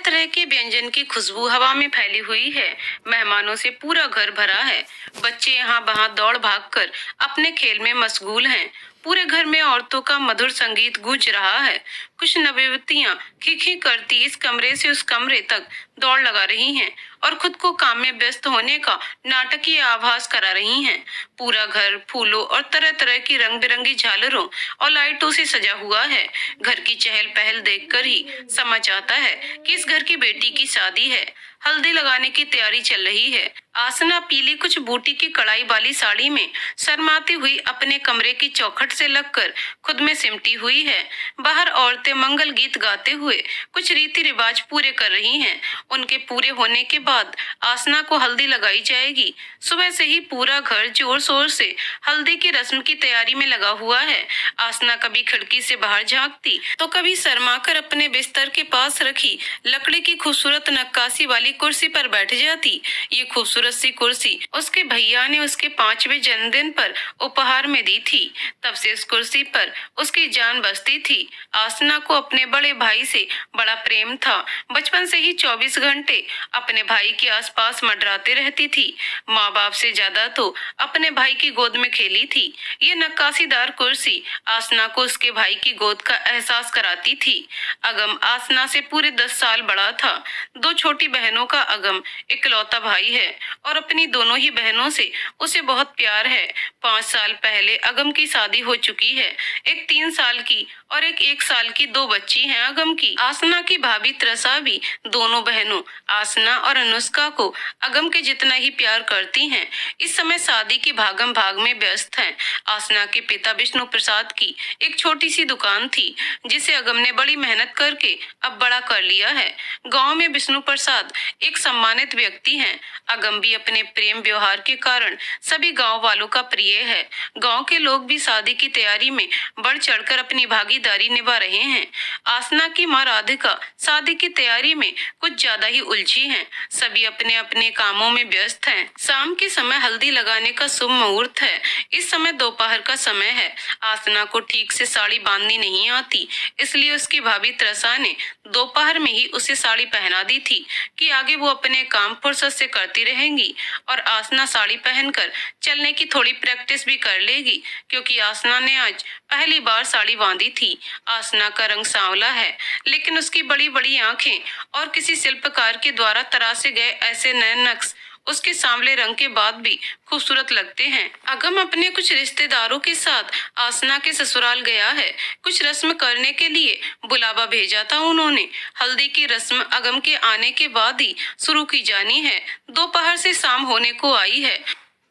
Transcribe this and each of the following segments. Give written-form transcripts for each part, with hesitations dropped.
तरह के व्यंजन की खुशबू हवा में फैली हुई है। मेहमानों से पूरा घर भरा है। बच्चे यहाँ वहाँ दौड़ भाग कर अपने खेल में मशगूल हैं। पूरे घर में औरतों का मधुर संगीत गूंज रहा है। कुछ नवयुवतियां खी करती इस कमरे से उस कमरे तक दौड़ लगा रही हैं और खुद को काम में व्यस्त होने का नाटकीय आभास करा रही हैं। पूरा घर फूलों और तरह तरह की रंग बिरंगी झालरों और लाइटों से सजा हुआ है। घर की चहल पहल देखकर ही समझ आता है कि इस घर की बेटी की शादी है। हल्दी लगाने की तैयारी चल रही है। आसना पीली कुछ बूटी की कढ़ाई वाली साड़ी में शर्माती हुई अपने कमरे की चौखट से लगकर खुद में सिमटी हुई है। बाहर औरतें मंगल गीत गाते हुए कुछ रीति रिवाज पूरे कर रही हैं। उनके पूरे होने के बाद आसना को हल्दी लगाई जाएगी। सुबह से ही पूरा घर जोर शोर से हल्दी की रस्म की तैयारी में लगा हुआ है। आसना कभी खिड़की से बाहर झांकती तो कभी शर्माकर अपने बिस्तर के पास रखी लकड़ी की खूबसूरत नक्काशी वाली कुर्सी पर बैठ जाती। ये खूबसूरत सी कुर्सी उसके भैया ने उसके 5वें जन्मदिन पर उपहार में दी थी। तब से इस कुर्सी पर उसकी जान बसती थी। आसना को अपने बड़े भाई से बड़ा प्रेम था। बचपन से ही 24 घंटे अपने भाई के आसपास मंडराते रहती थी। माँ बाप से ज्यादा तो अपने भाई की गोद में खेली थी। ये नक्काशीदार कुर्सी आसना को उसके भाई की गोद का एहसास कराती थी। अगम आसना से पूरे 10 साल बड़ा था। 2 छोटी बहनों का अगम इकलौता भाई है और अपनी दोनों ही बहनों से उसे बहुत प्यार है। 5 साल पहले अगम की शादी हो चुकी है। एक 3 साल की और एक 1 साल की 2 बच्ची हैं अगम की। आसना की भाभी त्रसा भी दोनों बहनों आसना और अनुष्का को अगम के जितना ही प्यार करती हैं। इस समय शादी की भागम भाग में व्यस्त हैं। आसना के पिता विष्णु प्रसाद की एक छोटी सी दुकान थी जिसे अगम ने बड़ी मेहनत करके अब बड़ा कर लिया है। गांव में विष्णु प्रसाद एक सम्मानित व्यक्ति हैं। अगम भी अपने प्रेम व्यवहार के कारण सभी गांव वालों का प्रिय है। गांव के लोग भी शादी की तैयारी में बढ़ चढ़कर अपनी भागीदारी निभा रहे हैं। आसना की मां राधिका शादी की तैयारी में कुछ ज्यादा ही उलझी हैं। सभी अपने अपने कामों में व्यस्त हैं। शाम के समय हल्दी लगाने का शुभ मुहूर्त है। इस समय दोपहर का समय है। आसना को ठीक से साड़ी बांधनी नहीं आती, इसलिए उसकी भाभी त्रसा ने दोपहर में ही उसे साड़ी पहना दी थी कि आगे वो अपने काम फुर्सत से करती रहेंगी और आसना साड़ी पहनकर चलने की थोड़ी प्रैक्टिस भी कर लेगी, क्योंकि आसना ने आज पहली बार साड़ी बांधी थी। आसना का रंग सांवला है, लेकिन उसकी बड़ी बड़ी आंखें और किसी शिल्पकार के द्वारा तराशे गए ऐसे नए नक्श उसके सांवले रंग के बाद भी खूबसूरत लगते हैं। अगम अपने कुछ रिश्तेदारों के साथ आसना के ससुराल गया है। कुछ रस्म करने के लिए बुलावा भेजा था उन्होंने। हल्दी की रस्म अगम के आने के बाद ही शुरू की जानी है। दोपहर से शाम होने को आई है,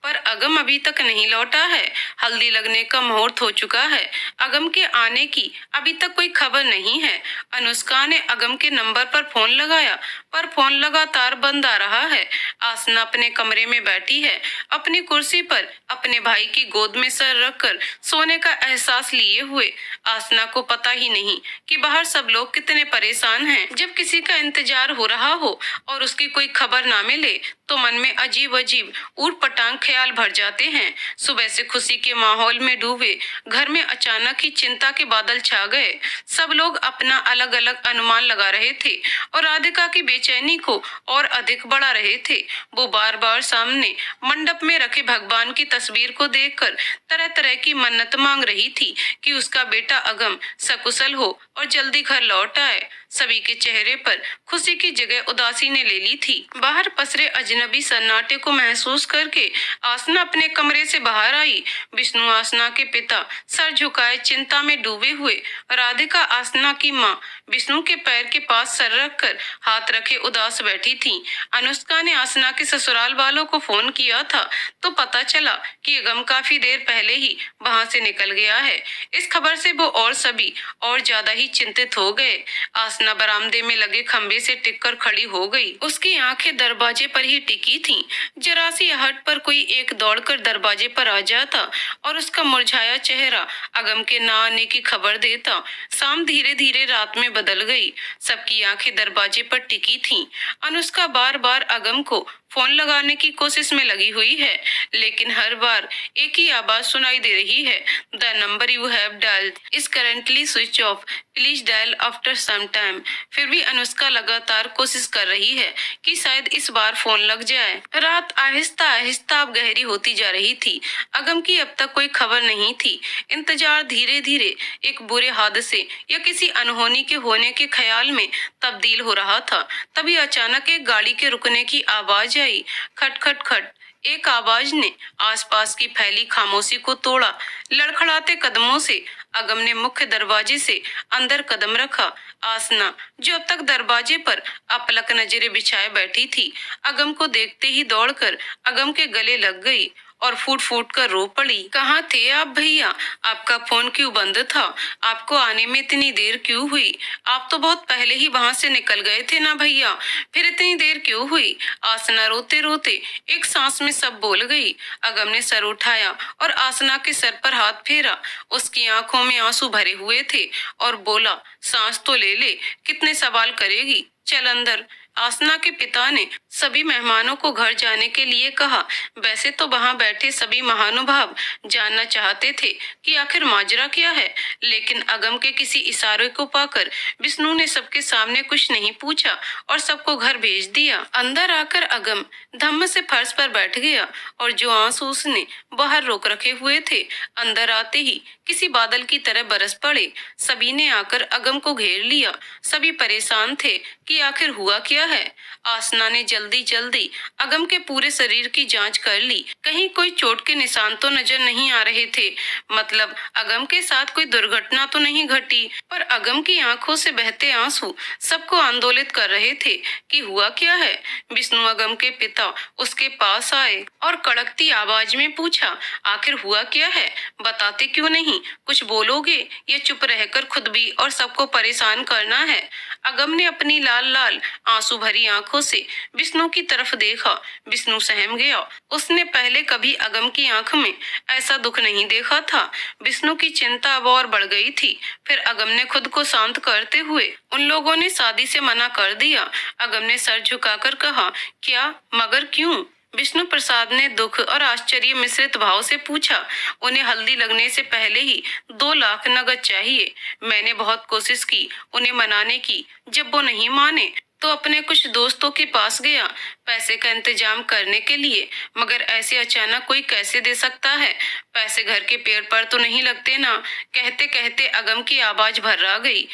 पर अगम अभी तक नहीं लौटा है। हल्दी लगने का मुहूर्त हो चुका है। अगम के आने की अभी तक कोई खबर नहीं है। अनुष्का ने अगम के नंबर पर फोन लगाया, पर फोन लगातार बंद आ रहा है। आसना अपने कमरे में बैठी है, अपनी कुर्सी पर अपने भाई की गोद में सर रखकर सोने का एहसास लिए हुए। आसना को पता ही नहीं कि बाहर सब लोग कितने परेशान हैं। जब किसी का इंतजार हो रहा हो और उसकी कोई खबर ना मिले तो मन में अजीब अजीब ऊट पटांग ख्याल भर जाते हैं। सुबह से खुशी के माहौल में डूबे घर में अचानक ही चिंता के बादल छा गए। सब लोग अपना अलग अलग अनुमान लगा रहे थे और राधिका की बेचैनी को और अधिक बढ़ा रहे थे। वो बार बार सामने मंडप में रखे भगवान की तस्वीर को देखकर तरह तरह की मन्नत मांग रही थी कि उसका बेटा अगम सकुशल हो और जल्दी घर लौट आए। सभी के चेहरे पर खुशी की जगह उदासी ने ले ली थी। बाहर पसरे अजनबी सन्नाटे को महसूस करके आसना अपने कमरे से बाहर आई। विष्णु आसना के पिता सर झुकाए चिंता में डूबे हुए। राधिका आसना की माँ विष्णु के पैर के पास सर रखकर हाथ रखे उदास बैठी थी। अनुष्का ने आसना के ससुराल वालों को फोन किया था तो पता चला कि अगम काफी देर पहले ही वहां से निकल गया है। इस खबर से वो और सभी और ज्यादा ही चिंतित हो गए। आसना बरामदे में लगे खंबे से टिककर खड़ी हो गई। उसकी आंखें दरवाजे पर ही टिकी थीं। जरा सी आहट पर कोई एक दौड़कर दरवाजे पर आ जाता और उसका मुरझाया चेहरा अगम के ना आने की खबर देता। शाम धीरे धीरे रात में बदल गई। सबकी आंखें दरवाजे पर टिकी थीं। अनुष्का बार बार अगम को फोन लगाने की कोशिश में लगी हुई है, लेकिन हर बार एक ही आवाज सुनाई दे रही है, the number you have dialed is currently switch off, please dial after some time. फिर भी अनुष्का लगातार कोशिश कर रही है कि शायद इस बार फोन लग जाए। रात आहिस्ता आहिस्ता अब गहरी होती जा रही थी। अगम की अब तक कोई खबर नहीं थी। इंतजार धीरे धीरे एक बुरे हादसे या किसी अनहोनी के होने के ख्याल में तब्दील हो रहा था। तभी अचानक एक गाड़ी के रुकने की आवाज आई। खट खट खट। एक आवाज ने आसपास की फैली खामोशी को तोड़ा। लड़खड़ाते कदमों से अगम ने मुख्य दरवाजे से अंदर कदम रखा। आसना, जो अब तक दरवाजे पर अपलक नजरें बिछाए बैठी थी, अगम को देखते ही दौड़कर अगम के गले लग गई और फूट फूट कर रो पड़ी। कहाँ थे आप भैया? आपका फोन क्यों बंद था? आपको आने में इतनी देर क्यों हुई? आप तो बहुत पहले ही वहां से निकल गए थे ना भैया, फिर इतनी देर क्यों हुई? आसना रोते रोते एक सांस में सब बोल गई। अगम ने सर उठाया और आसना के सर पर हाथ फेरा। उसकी आंखों में आंसू भरे हुए थे और बोला, सांस तो ले ले, कितने सवाल करेगी, चल अंदर। आसना के पिता ने सभी मेहमानों को घर जाने के लिए कहा। वैसे तो वहां बैठे सभी महानुभाव जानना चाहते थे कि आखिर माजरा क्या है, लेकिन अगम के किसी इशारे को पाकर विष्णु ने सबके सामने कुछ नहीं पूछा और सबको घर भेज दिया। अंदर आकर अगम धम्म से फर्श पर बैठ गया और जो आंसू उसने बाहर रोक रखे हुए थे, अंदर आते ही किसी बादल की तरह बरस पड़े। सभी ने आकर अगम को घेर लिया। सभी परेशान थे कि आखिर हुआ क्या है। आसना ने जल्दी जल्दी अगम के पूरे शरीर की जांच कर ली। कहीं कोई चोट के निशान तो नजर नहीं आ रहे थे, मतलब अगम के साथ कोई दुर्घटना तो नहीं घटी। पर अगम की आंखों से बहते आंसू सबको आंदोलित कर रहे थे कि हुआ क्या है। विष्णु अगम के पिता उसके पास आए और कड़कती आवाज में पूछा, आखिर हुआ क्या है, बताते क्यों नहीं? कुछ बोलोगे या चुप रहकर खुद भी और सबको परेशान करना है? अगम ने अपनी लाल लाल आंसू भरी आंखों से विष्णु की तरफ देखा। विष्णु सहम गया। उसने पहले कभी अगम की आंख में ऐसा दुख नहीं देखा था। विष्णु की चिंता अब और बढ़ गई थी। फिर अगम ने खुद को शांत करते हुए, उन लोगों ने शादी से मना कर दिया। अगम ने सर झुकाकर कहा, क्या, मगर क्यों? विष्णु प्रसाद ने दुख और आश्चर्य मिश्रित भाव से पूछा। उन्हें हल्दी लगने से पहले ही 2 लाख नगद चाहिए। मैंने बहुत कोशिश की उन्हें मनाने की। जब वो नहीं माने तो अपने कुछ दोस्तों के पास गया पैसे का इंतजाम करने के लिए, मगर ऐसे अचानक कोई कैसे दे सकता है? पैसे घर के पेड़ पर तो नहीं लगते ना। कहते कहते अगम की आवाज भर्रा गई।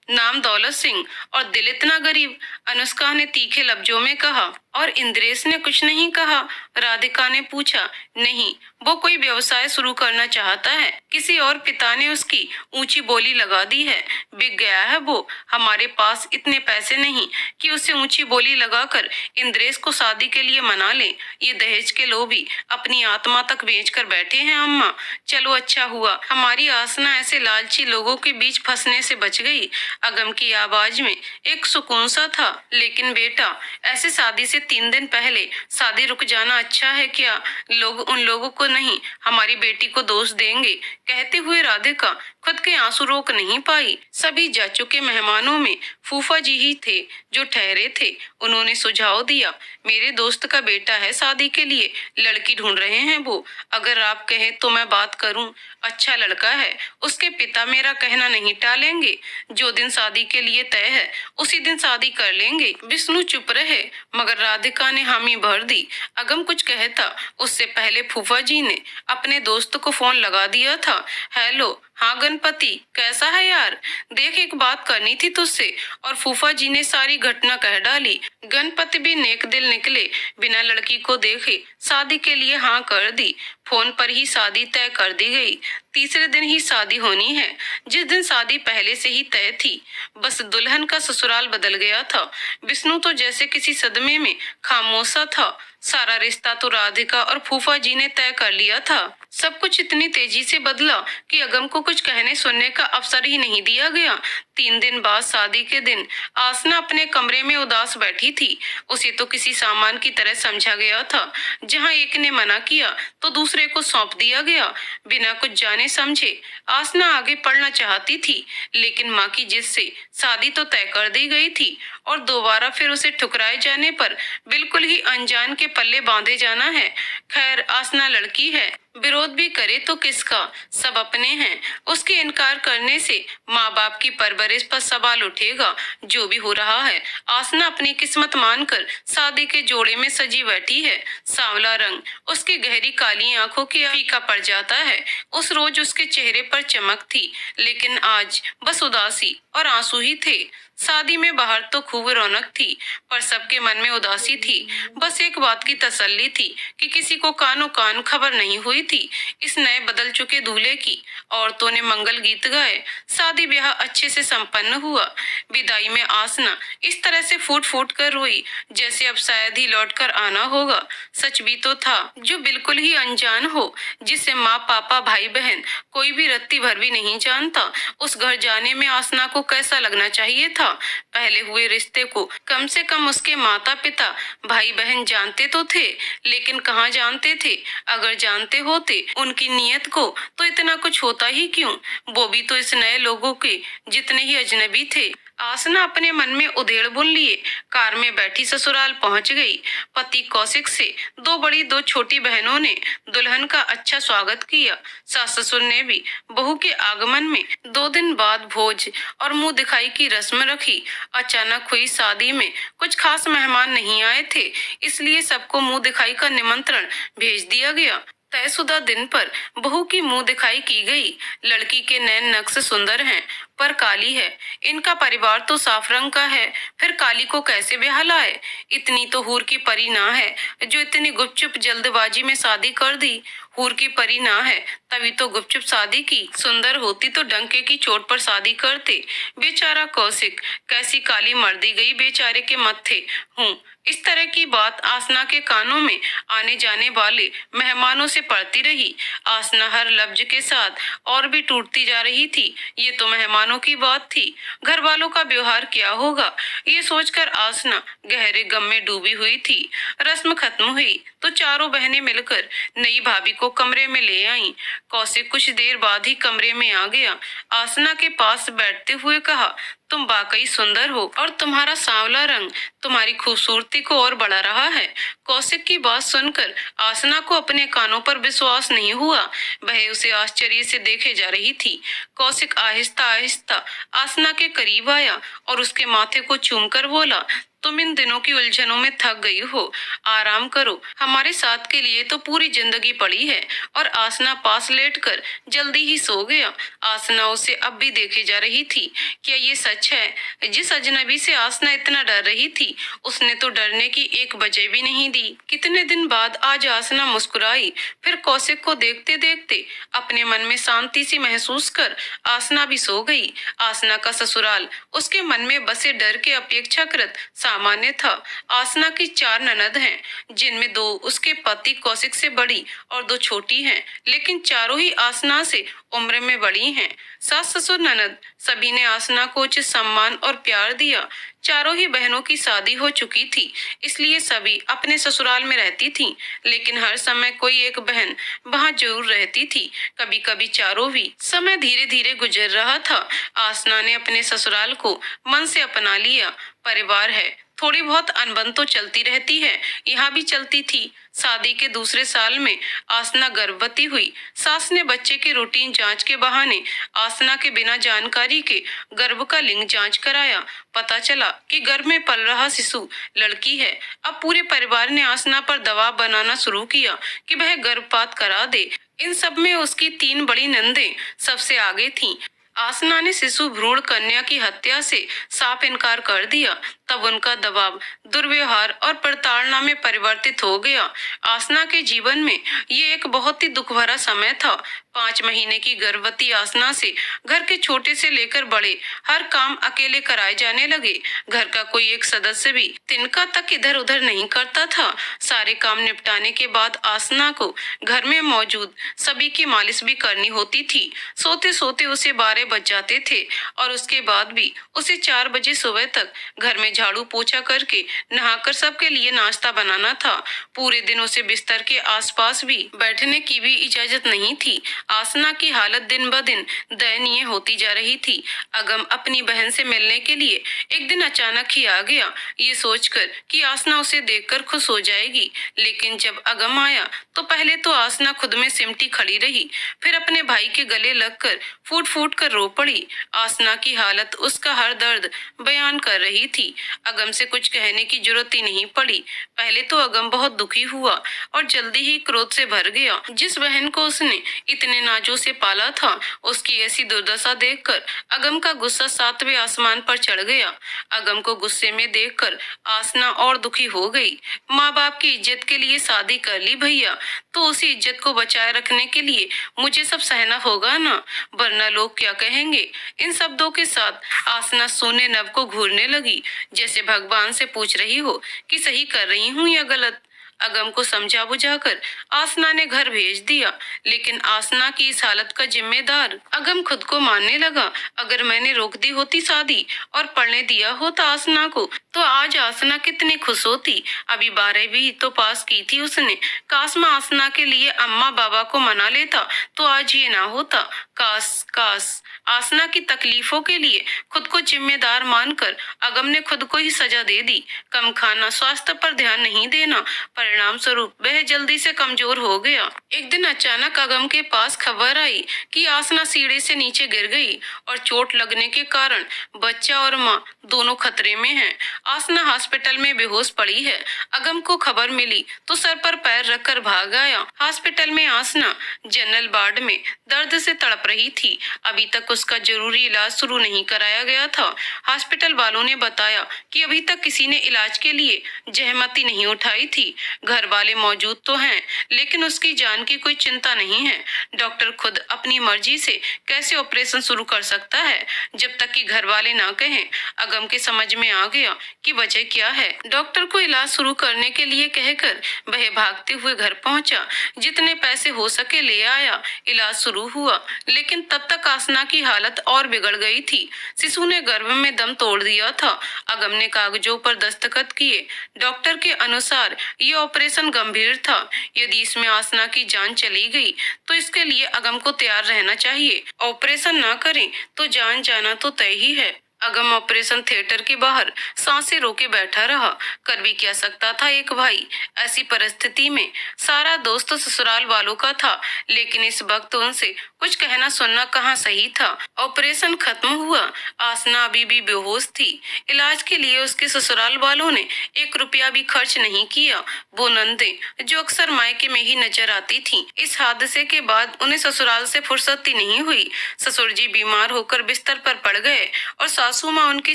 नाम दौलत सिंह और दिल इतना गरीब, अनुष्का ने तीखे लफ्जों में कहा। और इंद्रेश ने कुछ नहीं कहा? राधिका ने पूछा। नहीं, वो कोई व्यवसाय शुरू करना चाहता है। किसी और पिता ने उसकी ऊंची बोली लगा दी है। बिक गया है वो। हमारे पास इतने पैसे नहीं कि उसे ऊंची बोली लगाकर इंद्रेश को शादी के लिए मना ले। ये दहेज के लोभी अपनी आत्मा तक बेच कर बैठे हैं अम्मा। चलो अच्छा हुआ हमारी आसना ऐसे लालची लोगों के बीच फंसने से बच गई। अगम की आवाज में एक सुकून सा था। लेकिन बेटा, ऐसे शादी से 3 दिन पहले शादी रुक जाना अच्छा है क्या? लोग उन लोगों को नहीं, हमारी बेटी को दोष देंगे। कहते हुए राधिका खुद के आंसू रोक नहीं पाई। सभी जा चुके मेहमानों में फूफा जी ही थे जो ठहरे थे। उन्होंने सुझाव दिया, मेरे दोस्त का बेटा है, शादी के लिए लड़की ढूंढ रहे हैं वो। अगर आप कहें तो मैं बात करूं। अच्छा लड़का है, उसके पिता मेरा कहना नहीं टालेंगे। जो दिन शादी के लिए तय है उसी दिन शादी कर लेंगे। विष्णु चुप रहे, मगर राधिका ने हामी भर दी। अगम कुछ कहता उससे पहले फूफा जी ने अपने दोस्त को फोन लगा दिया था। हेलो, हाँ गणपति, कैसा है यार? देख, एक बात करनी थी तुझसे। और फूफा जी ने सारी घटना कह डाली। गणपति भी नेक दिल निकले। बिना लड़की को देखे शादी के लिए हाँ कर दी। फोन पर ही शादी तय कर दी गई। तीसरे दिन ही शादी होनी है, जिस दिन शादी पहले से ही तय थी। बस दुल्हन का ससुराल बदल गया था। विष्णु तो जैसे किसी सदमे में खामोशा था। सारा रिश्ता तो राधिका और फूफा जी ने तय कर लिया था। सब कुछ इतनी तेजी से बदला कि अगम को कुछ कहने सुनने का अवसर ही नहीं दिया गया। 3 दिन बाद शादी के दिन आसना अपने कमरे में उदास बैठी थी। उसे तो किसी सामान की तरह समझा गया था। जहां एक ने मना किया तो दूसरे को सौंप दिया गया। बिना कुछ जाने समझे आसना आगे पढ़ना चाहती थी, लेकिन माँ की जिद से शादी तो तय कर दी गई थी और दोबारा फिर उसे ठुकराए जाने पर बिल्कुल ही अनजान के पल्ले बांधे जाना है। खैर, आसना लड़की है, विरोध भी करे तो किसका, सब अपने हैं। उसके इनकार करने से माँ बाप की परवरिश पर सवाल उठेगा। जो भी हो रहा है, आसना अपनी किस्मत मानकर शादी के जोड़े में सजी बैठी है। सांवला रंग उसकी गहरी काली आंखों के फीका पड़ जाता है। उस रोज उसके चेहरे पर चमक थी, लेकिन आज बस उदासी और आंसू ही थे। शादी में बाहर तो खूब रौनक थी, पर सबके मन में उदासी थी। बस एक बात की तसल्ली थी कि किसी को कानो कान खबर नहीं हुई थी इस नए बदल चुके दूल्हे की। औरतों ने मंगल गीत गाए, शादी ब्याह अच्छे से संपन्न हुआ। विदाई में आसना इस तरह से फूट फूट कर रोई जैसे अब शायद ही लौट कर आना होगा। सच भी तो था, जो बिल्कुल ही अनजान हो, जिसे माँ पापा भाई बहन कोई भी रत्ती भर भी नहीं जानता, उस घर जाने में आसना को कैसा लगना चाहिए था। पहले हुए रिश्ते को कम से कम उसके माता पिता भाई बहन जानते तो थे, लेकिन कहाँ जानते थे। अगर जानते होते उनकी नीयत को तो इतना कुछ होता ही क्यों। वो भी तो इस नए लोगों के जितने ही अजनबी थे। आसना अपने मन में उधेड़ बुन लिए कार में बैठी ससुराल पहुंच गई। पति कौशिक से दो बड़ी दो छोटी बहनों ने दुल्हन का अच्छा स्वागत किया। सास ससुर ने भी बहू के आगमन में 2 दिन बाद भोज और मुंह दिखाई की रस्म रखी। अचानक हुई शादी में कुछ खास मेहमान नहीं आए थे, इसलिए सबको मुंह दिखाई का निमंत्रण भेज दिया गया। तयशुदा दिन पर बहू की मुंह दिखाई की गई। लड़की के नैन नक्श सुंदर हैं, पर काली है। इनका परिवार तो साफ रंग का है, फिर काली को कैसे ब्याह लाए। इतनी तो हूर की परी ना है जो इतनी गुपचुप जल्दबाजी में शादी कर दी। हूर की परी ना है तभी तो गुपचुप शादी की, सुंदर होती तो डंके की चोट पर शादी करते। बेचारा कौशिक, कैसी काली मर दी गई बेचारे के मत्थे। हूँ इस तरह की बात आसना के कानों में आने जाने वाले मेहमानों से पड़ती रही। आसना हर लफ्ज के साथ और भी टूटती जा रही थी। ये तो मेहमानों की बात थी, घर वालों का व्यवहार क्या होगा, ये सोचकर आसना गहरे गम में डूबी हुई थी। रस्म खत्म हुई तो चारों बहनें मिलकर नई भाभी को कमरे में ले आईं। कौशिक कुछ देर बाद ही कमरे में आ गया। आसना के पास बैठते हुए कहा, तुम वाकई सुंदर हो और तुम्हारा सांवला रंग तुम्हारी खूबसूरती को और बढ़ा रहा है। कौशिक की बात सुनकर आसना को अपने कानों पर विश्वास नहीं हुआ। वह उसे आश्चर्य से देखे जा रही थी। कौशिक आहिस्ता आहिस्ता आसना के करीब आया और उसके माथे को चूमकर बोला, तुम इन दिनों की उलझनों में थक गई हो, आराम करो। हमारे साथ के लिए तो पूरी जिंदगी पड़ी है। और आसना पास लेटकर जल्दी ही सो गया। आसना उसे अब भी देखे जा रही थी। क्या ये सच है? जिस अजनबी से आसना इतना डर रही थी, उसने तो डरने की एक वजह भी नहीं दी। कितने दिन बाद आज आसना मुस्कुराई। फिर कौशिक को देखते देखते अपने मन में शांति सी महसूस कर आसना भी सो गई। आसना का ससुराल उसके मन में बसे डर के अपेक्षाकृत सामान्य था। आसना की 4 ननद हैं, जिनमें 2 उसके पति कौशिक से बड़ी और 2 छोटी हैं, लेकिन चारों ही आसना से उम्र में बड़ी हैं। सास ससुर ननद सभी ने आसना को उचित सम्मान और प्यार दिया। चारों ही बहनों की शादी हो चुकी थी, इसलिए सभी अपने ससुराल में रहती थीं, लेकिन हर समय कोई एक बहन वहां जरूर रहती थी। कभी कभी चारों भी। समय धीरे धीरे गुजर रहा था। आसना ने अपने ससुराल को मन से अपना लिया। परिवार है, थोड़ी बहुत अनबन तो चलती रहती है, यहाँ भी चलती थी। शादी के दूसरे साल में आसना गर्भवती हुई। सास ने बच्चे की रूटीन जांच के बहाने आसना के बिना जानकारी के गर्भ का लिंग जांच कराया। पता चला कि गर्भ में पल रहा शिशु लड़की है। अब पूरे परिवार ने आसना पर दबाव बनाना शुरू किया कि वह गर्भपात करा दे। इन सब में उसकी 3 बड़ी नंदें सबसे आगे थीं। आसना ने शिशु भ्रूण कन्या की हत्या से साफ इनकार कर दिया। तब उनका दबाव, दुर्व्यवहार और प्रताड़ना में परिवर्तित हो गया। आसना के जीवन में ये एक बहुत ही दुख भरा समय था। 5 महीने की गर्भवती आसना से घर के छोटे से लेकर बड़े हर काम अकेले कराए जाने लगे। घर का कोई एक सदस्य भी तिनका तक इधर उधर नहीं करता था। सारे काम निपटाने के बाद आसना को घर में मौजूद सभी की मालिश भी करनी होती थी। सोते सोते उसे 12 बज जाते थे और उसके बाद भी उसे 4 बजे सुबह तक घर में झाड़ू पोछा करके नहाकर सबके लिए नाश्ता बनाना था। पूरे दिन उसे बिस्तर के आसपास भी बैठने की भी इजाजत नहीं थी। आसना की हालत दिन ब दिन दयनीय होती जा रही थी। अगम अपनी बहन से मिलने के लिए एक दिन अचानक ही आ गया, ये सोचकर कि आसना उसे देखकर खुश हो जाएगी। लेकिन जब अगम आया तो पहले तो आसना खुद में सिमटी खड़ी रही, फिर अपने भाई के गले लगकर फूट फूट कर रो पड़ी। आसना की हालत उसका हर दर्द बयान कर रही थी। अगम से कुछ कहने की जरूरत ही नहीं पड़ी। पहले तो अगम बहुत दुखी हुआ और जल्दी ही क्रोध से भर गया। जिस बहन को उसने इतने नाजों से पाला था, उसकी ऐसी दुर्दशा देखकर अगम का गुस्सा 7वें आसमान पर चढ़ गया। अगम को गुस्से में देखकर आसना और दुखी हो गई। माँ बाप की इज्जत के लिए शादी कर ली भैया, तो उसी इज्जत को बचाए रखने के लिए मुझे सब सहना होगा ना, वरना लोग क्या कहेंगे। इन शब्दों के साथ आसना सोने नभ को घूरने लगी, जैसे भगवान से पूछ रही हो कि सही कर रही हूँ या गलत। अगम को समझा बुझाकर आसना ने घर भेज दिया, लेकिन आसना की इस हालत का जिम्मेदार अगम खुद को मानने लगा। अगर मैंने रोक दी होती शादी और पढ़ने दिया होता आसना को, तो आज आसना कितनी खुश होती। अभी 12वीं तो पास की थी उसने। काश मैं आसना के लिए अम्मा बाबा को मना लेता तो आज ये ना होता। काश काश आसना की तकलीफों के लिए खुद को जिम्मेदार मानकर अगम ने खुद को ही सजा दे दी। कम खाना, स्वास्थ्य पर ध्यान नहीं देना, परिणाम स्वरूप वह जल्दी से कमजोर हो गया। एक दिन अचानक अगम के पास खबर आई कि आसना सीढ़ी से नीचे गिर गई और चोट लगने के कारण बच्चा और माँ दोनों खतरे में हैं। आसना हॉस्पिटल में बेहोश पड़ी है। अगम को खबर मिली तो सर पर पैर रखकर भाग आया। हॉस्पिटल में आसना जनरल वार्ड में दर्द से तड़प रही थी। अभी तक उसका जरूरी इलाज शुरू नहीं कराया गया था। हॉस्पिटल वालों ने बताया कि अभी तक किसी ने इलाज के लिए जहमती नहीं उठाई थी। घर वाले मौजूद तो हैं, लेकिन उसकी जान की कोई चिंता नहीं है। डॉक्टर खुद अपनी मर्जी से कैसे ऑपरेशन शुरू कर सकता है, जब तक कि घर वाले ना कहें। अगम के समझ में आ गया कि वजह क्या है। डॉक्टर को इलाज शुरू करने के लिए कहकर वह भागते हुए घर पहुंचा। जितने पैसे हो सके ले आया। इलाज शुरू हुआ, लेकिन तब तक आसना की हालत और बिगड़ गई थी। शिशु ने गर्भ में दम तोड़ दिया था। अगम ने कागजों पर दस्तखत किए। डॉक्टर के अनुसार ये ऑपरेशन गंभीर था। यदि इसमें आसना की जान चली गई तो इसके लिए अगम को तैयार रहना चाहिए। ऑपरेशन ना करें तो जान जाना तो तय ही है। अगम ऑपरेशन थिएटर के बाहर सांसें रोके बैठा रहा। कर भी क्या सकता था एक भाई। ऐसी परिस्थिति में सारा दोस्त ससुराल वालों का था, लेकिन इस वक्त उनसे कुछ कहना सुनना कहाँ सही था। ऑपरेशन खत्म हुआ। आसना अभी भी बेहोश थी। इलाज के लिए उसके ससुराल वालों ने 1 रुपया भी खर्च नहीं किया। वो नंदे जो अक्सर मायके में ही नजर आती थी, इस हादसे के बाद उन्हें ससुराल से फुर्सत ही नहीं हुई। ससुर जी बीमार होकर बिस्तर पर पड़ गए और सासू माँ उनकी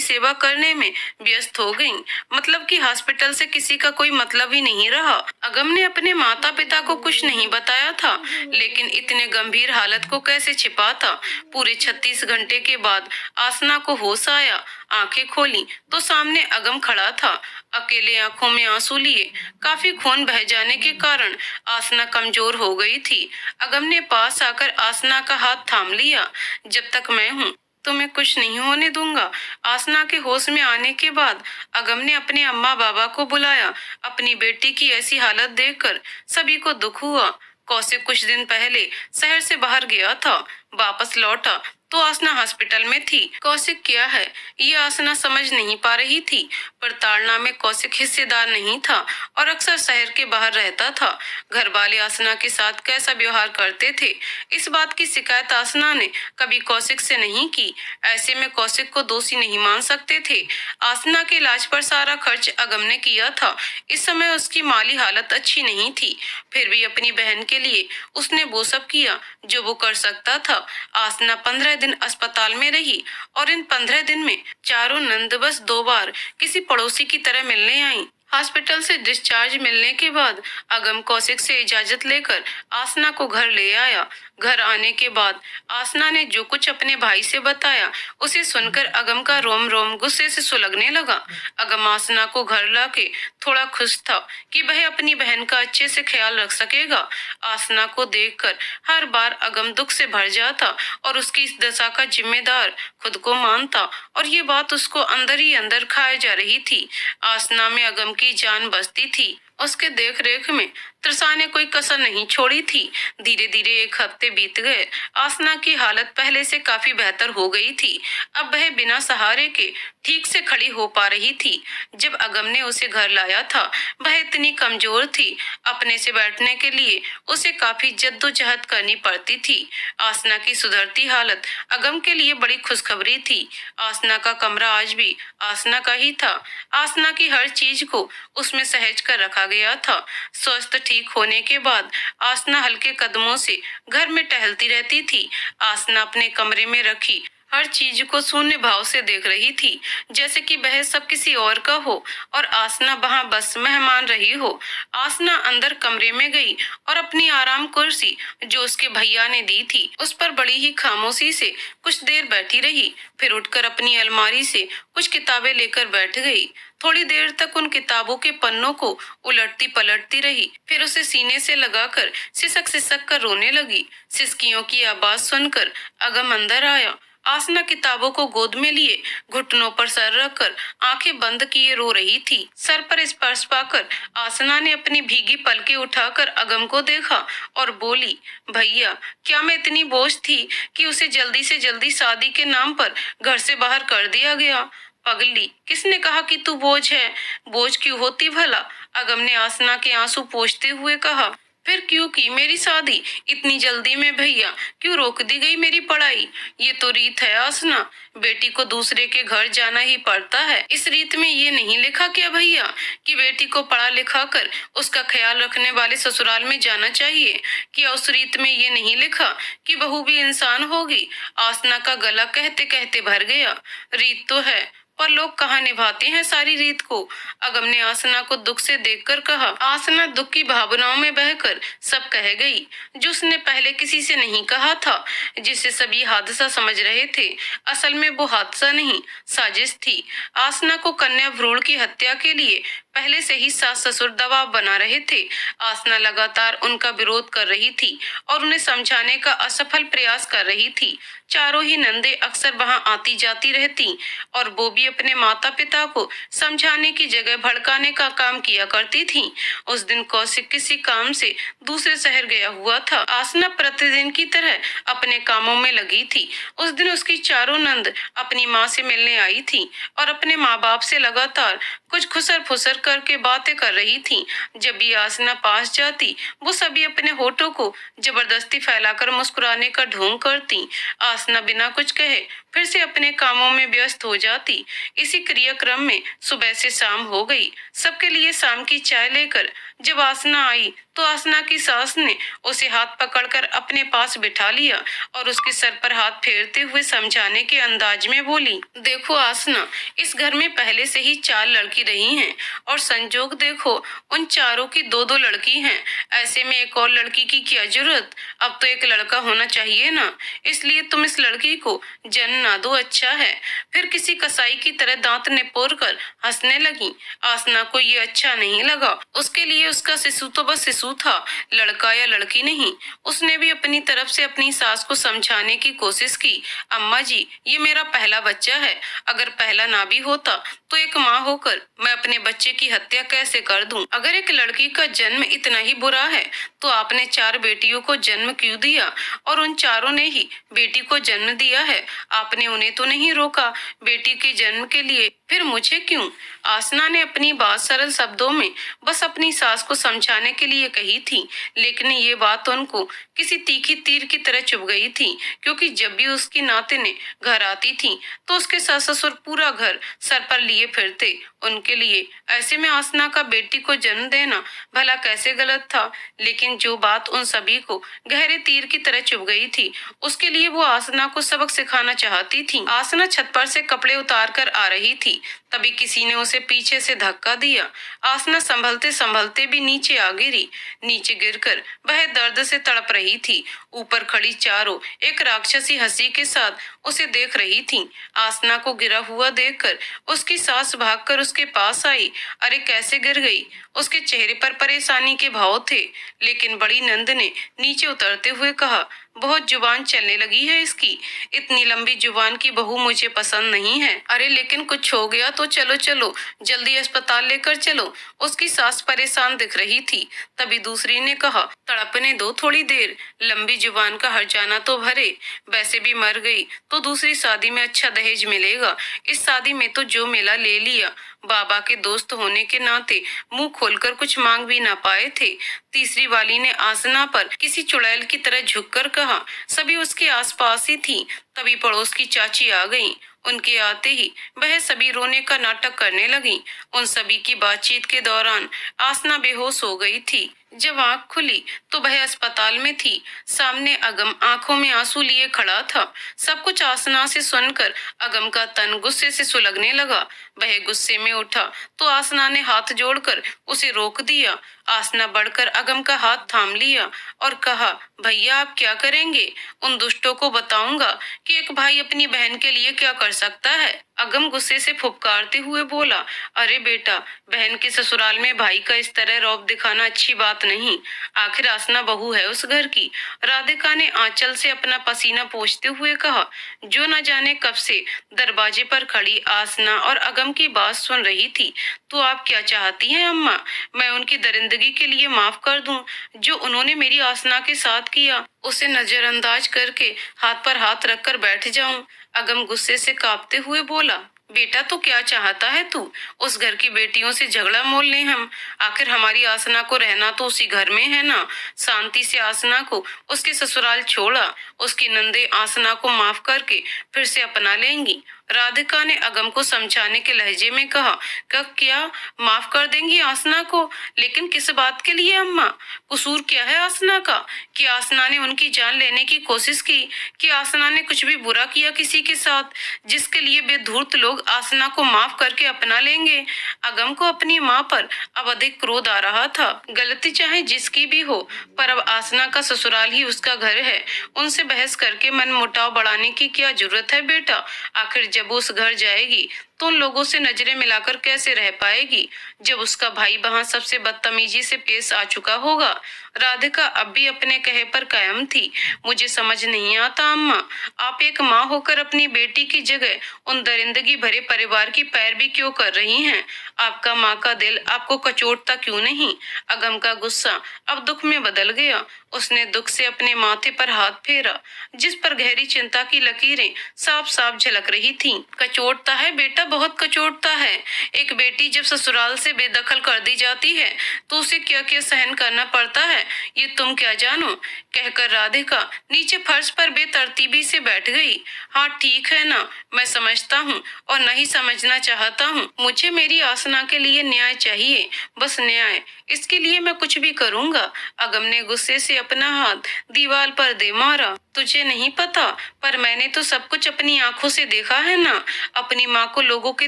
सेवा करने में व्यस्त हो गईं। मतलब कि हॉस्पिटल से किसी का कोई मतलब ही नहीं रहा। अगम ने अपने माता पिता को कुछ नहीं बताया था, लेकिन इतने गंभीर हालत को कैसे छिपाता। पूरे 36 घंटे के बाद आसना को होश आया। आंखें खोली तो सामने अगम खड़ा था, अकेले आंखों में आंसू लिए। काफी खून बह जाने के कारण आसना कमजोर हो गई थी। अगम ने पास आकर आसना का हाथ थाम लिया। जब तक मैं हूँ तुम्हें कुछ नहीं होने दूंगा। आसना के होश में आने के बाद अगम ने अपने अम्मा बाबा को बुलाया। अपनी बेटी की ऐसी हालत देखकर सभी को दुख हुआ। कौशिक कुछ दिन पहले शहर से बाहर गया था। वापस लौटा तो आसना हॉस्पिटल में थी। कौशिक क्या है ये आसना समझ नहीं पा रही थी। प्रताड़ना में कौशिक हिस्सेदार नहीं था और अक्सर शहर के बाहर रहता था। घर वाले आसना के साथ कैसा व्यवहार करते थे, इस बात की शिकायत आसना ने कभी कौशिक से नहीं की। ऐसे में कौशिक को दोषी नहीं मान सकते थे। आसना के इलाज पर सारा खर्च अगम ने किया था। इस समय उसकी माली हालत अच्छी नहीं थी, फिर भी अपनी बहन के लिए उसने वो सब किया जो वो कर सकता था। आसना 15 दिन अस्पताल में रही और इन 15 दिन में चारों नंद बस 2 बार किसी पड़ोसी की तरह मिलने आई। हॉस्पिटल से डिस्चार्ज मिलने के बाद अगम कौशिक से इजाजत लेकर आसना को घर ले आया। घर आने के बाद आसना ने जो कुछ अपने भाई से बताया उसे सुनकर अगम का रोम रोम गुस्से से सुलगने लगा। अगम आसना को घर लाके थोड़ा खुश था कि वह अपनी बहन का अच्छे से ख्याल रख सकेगा। आसना को देखकर हर बार अगम दुख से भर जाता और उसकी इस दशा का जिम्मेदार खुद को मानता और ये बात उसको अंदर ही अंदर खाए जा रही थी। आसना में अगम की जान बसती थी। उसके देख रेख में त्रिसा ने कोई कसर नहीं छोड़ी थी। धीरे धीरे 1 हफ्ते बीत गए। आसना की हालत पहले से काफी बेहतर हो गई थी। अब वह बिना सहारे के ठीक से खड़ी हो पा रही थी। जब अगम ने उसे घर लाया था वह इतनी कमजोर थी, अपने से बैठने के लिए उसे काफी जद्दोजहद करनी पड़ती थी। आसना की सुधरती हालत अगम के लिए बड़ी खुशखबरी थी। आसना का कमरा आज भी आसना का ही था। आसना की हर चीज को उसमें सहेज कर रखा गया था। स्वस्थ ठीक होने के बाद आसना हल्के कदमों से घर में टहलती रहती थी। आसना अपने कमरे में रखी हर चीज को शून्य भाव से देख रही थी, जैसे कि वह सब किसी और का हो और आसना वहां बस मेहमान रही हो। आसना अंदर कमरे में गई और अपनी आराम कुर्सी जो उसके भैया ने दी थी उस पर बड़ी ही खामोशी से कुछ देर बैठी रही। फिर उठकर अपनी अलमारी से कुछ किताबें लेकर बैठ गई। थोड़ी देर तक उन किताबों के पन्नों को उलटती पलटती रही। फिर उसे सीने से लगाकर सिसक सिसक कर रोने लगी। सिसकियों की आवाज सुनकर अगम अंदर आया। आसना किताबों को गोद में लिए घुटनों पर सर रखकर आंखें बंद किए रो रही थी। सर पर स्पर्श पाकर आसना ने अपनी भीगी पलकें उठाकर अगम को देखा और बोली, भैया क्या मैं इतनी बोझ थी कि उसे जल्दी से जल्दी शादी के नाम पर घर से बाहर कर दिया गया? पगली, किसने कहा कि तू बोझ है? बोझ क्यों होती भला? अगम ने आसना के आंसू पोंछते हुए कहा। फिर क्यों की मेरी शादी इतनी जल्दी में? भैया क्यों रोक दी गई मेरी पढ़ाई? ये तो रीत है आसना, बेटी को दूसरे के घर जाना ही पड़ता है। इस रीत में ये नहीं लिखा क्या भैया कि बेटी को पढ़ा लिखा कर उसका ख्याल रखने वाले ससुराल में जाना चाहिए? क्या उस रीत में ये नहीं लिखा कि बहू भी इंसान होगी? आसना का गला कहते कहते भर गया। रीत तो है पर लोग कहाँ निभाते हैं सारी रीत को? अगम ने आसना को दुख से देखकर कहा। आसना दुख की भावनाओं में बहकर सब कह गई जो उसने पहले किसी से नहीं कहा था, जिसे सभी हादसा समझ रहे थे। असल में वो हादसा नहीं, साजिश थी। आसना को कन्या भ्रूण की हत्या के लिए पहले से ही सास ससुर दबाव बना रहे थे। आसना लगातार उनका विरोध कर रही थी और उन्हें समझाने का असफल प्रयास कर रही थी। चारों ही नंदे अक्सर वहां आती जाती रहती और वो भी अपने माता पिता को समझाने की जगह भड़काने का काम किया करती थी। उस दिन कौशिक किसी काम से दूसरे शहर गया हुआ था। आसना प्रतिदिन की तरह अपने कामों में लगी थी। उस दिन उसकी चारों नंद अपनी माँ से मिलने आई थी और अपने माँ बाप से लगातार कुछ खुसर फुसर करके बातें कर रही थी। जब भी आसना पास जाती वो सभी अपने होठों को जबरदस्ती फैलाकर मुस्कुराने का ढोंग करती। आसना बिना कुछ कहे फिर से अपने कामों में व्यस्त हो जाती। इसी क्रियाक्रम में सुबह से शाम हो गई। सबके लिए शाम की चाय लेकर जब आसना आई तो आसना की सास ने उसे हाथ पकड़कर अपने पास बिठा लिया और उसके सर पर हाथ फेरते हुए समझाने के अंदाज में बोली, देखो आसना, इस घर में पहले से ही 4 लड़की रही हैं और संजोग देखो उन चारों की 2-2 लड़की हैं। ऐसे में एक और लड़की की क्या जरूरत? अब तो एक लड़का होना चाहिए ना। इसलिए तुम इस लड़की को जन्म ना दो, अच्छा है। फिर किसी कसाई की तरह दांत निपोर कर हंसने लगी। आसना को ये अच्छा नहीं लगा। उसके लिए उसका शिशु तो बस शिशु था, लड़का या लड़की नहीं। उसने भी अपनी तरफ से अपनी सास को समझाने की कोशिश की। अम्मा जी, ये मेरा पहला बच्चा है। अगर पहला ना भी होता तो एक माँ होकर मैं अपने बच्चे की हत्या कैसे कर दूं? अगर एक लड़की का जन्म इतना ही बुरा है तो आपने 4 बेटियों को जन्म क्यों दिया? और उन चारों ने ही बेटी को जन्म दिया है। आपने उन्हें तो नहीं रोका बेटी के जन्म के लिए। फिर मुझे क्यों? आसना ने अपनी बात सरल शब्दों में बस अपनी सास को समझाने के लिए कही थी, लेकिन ये बात उनको किसी तीखी तीर की तरह चुभ गई थी, क्योंकि जब भी उसकी नातिनें घर आती थी तो उसके सास ससुर पूरा घर सर पर लिए फिरते उनके लिए। ऐसे में आसना का बेटी को जन्म देना भला कैसे गलत था, लेकिन जो बात उन सभी को गहरे तीर की तरह चुभ गई थी, उसके लिए वो आसना को सबक सिखाना चाहती थी। आसना छत पर से कपड़े उतार कर आ रही थी, तभी किसी ने उसे पीछे से धक्का दिया। आसना संभलते संभलते भी नीचे आ गिरी। नीचे गिरकर वह दर्द से तड़प रही थी। ऊपर खड़ी चारों एक राक्षसी हंसी के साथ उसे देख रही थी। आसना को गिरा हुआ देखकर उसकी सास भागकर उसके पास आई। अरे कैसे गिर गई? उसके चेहरे पर परेशानी के भाव थे, लेकिन बड़ी नंद ने नीचे उतरते हुए कहा, बहुत जुबान चलने लगी है इसकी। इतनी लंबी जुबान की बहू मुझे पसंद नहीं है। अरे लेकिन कुछ हो गया तो चलो चलो, जल्दी अस्पताल लेकर चलो। उसकी सास परेशान दिख रही थी। तभी दूसरी ने कहा, तड़पने दो थोड़ी देर, लंबी जुबान का हर्जाना तो भरे। वैसे भी मर गई तो दूसरी शादी में अच्छा दहेज मिलेगा। इस शादी में तो जो मिला ले लिया। बाबा के दोस्त होने के नाते मुंह खोलकर कुछ मांग भी ना पाए थे। तीसरी वाली ने आसना पर किसी चुड़ैल की तरह झुककर कहा। सभी उसके आसपास ही थी। तभी पड़ोस की चाची आ गई। उनके आते ही वह सभी रोने का नाटक करने लगी। उन सभी की बातचीत के दौरान आसना बेहोश हो गई थी। जब आंख खुली तो वह अस्पताल में थी। सामने अगम आंखों में आंसू लिए खड़ा था। सब कुछ आसना से सुनकर अगम का तन गुस्से से सुलगने लगा। वह गुस्से में उठा तो आसना ने हाथ जोड़कर उसे रोक दिया। आसना बढ़कर अगम का हाथ थाम लिया और कहा, भैया आप क्या करेंगे? उन दुष्टों को बताऊंगा कि एक भाई अपनी बहन के लिए क्या कर सकता है। अगम गुस्से से फुफकारते हुए बोला, अरे बेटा, बहन के ससुराल में भाई का इस तरह रौब दिखाना अच्छी बात नहीं। आखिर आसना बहू है उस घर की। राधिका ने आंचल से अपना पसीना पोंछते हुए कहा, जो न जाने कब से दरवाजे पर खड़ी आसना और अगम की बात सुन रही थी। तो आप क्या चाहती हैं अम्मा? मैं उनकी दरिंदगी के लिए माफ कर दूं? जो उन्होंने मेरी आसना के साथ किया उसे नजरअंदाज करके हाथ पर हाथ रखकर बैठ जाऊं? अगम गुस्से से कांपते हुए बोला, बेटा तो क्या चाहता है तू? उस घर की बेटियों से झगड़ा मोल लें हम? आखिर हमारी आसना को रहना तो उसी घर में है ना। शांति से आसना को उसके ससुराल छोड़ा। उसकी नंदे आसना को माफ करके फिर से अपना लेंगी। राधिका ने अगम को समझाने के लहजे में कहा, क्या माफ कर देंगी आसना को? लेकिन किस बात के लिए अम्मा? कसूर क्या है आसना का? कि आसना ने उनकी जान लेने की कोशिश की? कि आसना ने कुछ भी बुरा किया किसी के साथ, जिसके लिए बेधूर्त लोग आसना को माफ करके अपना लेंगे? अगम को अपनी माँ पर अब अधिक क्रोध आ रहा था। गलती चाहे जिसकी भी हो, पर अब आसना का ससुराल ही उसका घर है। उनसे बहस करके मन मुटाव बढ़ाने की क्या जरूरत है बेटा? आखिर जब वो उस घर जाएगी तो उन लोगों से नजरें मिलाकर कैसे रह पाएगी, जब उसका भाई वहां सबसे बदतमीजी से पेश आ चुका होगा? राधिका अब भी अपने कहे पर कायम थी। मुझे समझ नहीं आता अम्मा, आप एक माँ होकर अपनी बेटी की जगह उन दरिंदगी भरे परिवार की पैरवी क्यों कर रही हैं? आपका माँ का दिल आपको कचोटता क्यों नहीं? अगम का गुस्सा अब दुख में बदल गया। उसने दुख से अपने माथे पर हाथ फेरा, जिस पर गहरी चिंता की लकीरें साफ साफ झलक रही थीं। कचोटता है बेटा, बहुत कचोटता है। एक बेटी जब ससुराल से बेदखल कर दी जाती है तो उसे क्या क्या सहन करना पड़ता है, ये तुम क्या जानो? कहकर राधिका नीचे फर्श पर बेतरतीबी से बैठ गई। हाँ ठीक है ना, मैं समझता हूँ और नहीं समझना चाहता हूँ। मुझे मेरी आसना के लिए न्याय चाहिए, बस न्याय। इसके लिए मैं कुछ भी करूँगा। अगम ने गुस्से से अपना हाथ दीवार पर दे मारा। तुझे नहीं पता, पर मैंने तो सब कुछ अपनी आंखों से देखा है ना। अपनी माँ को लोगों के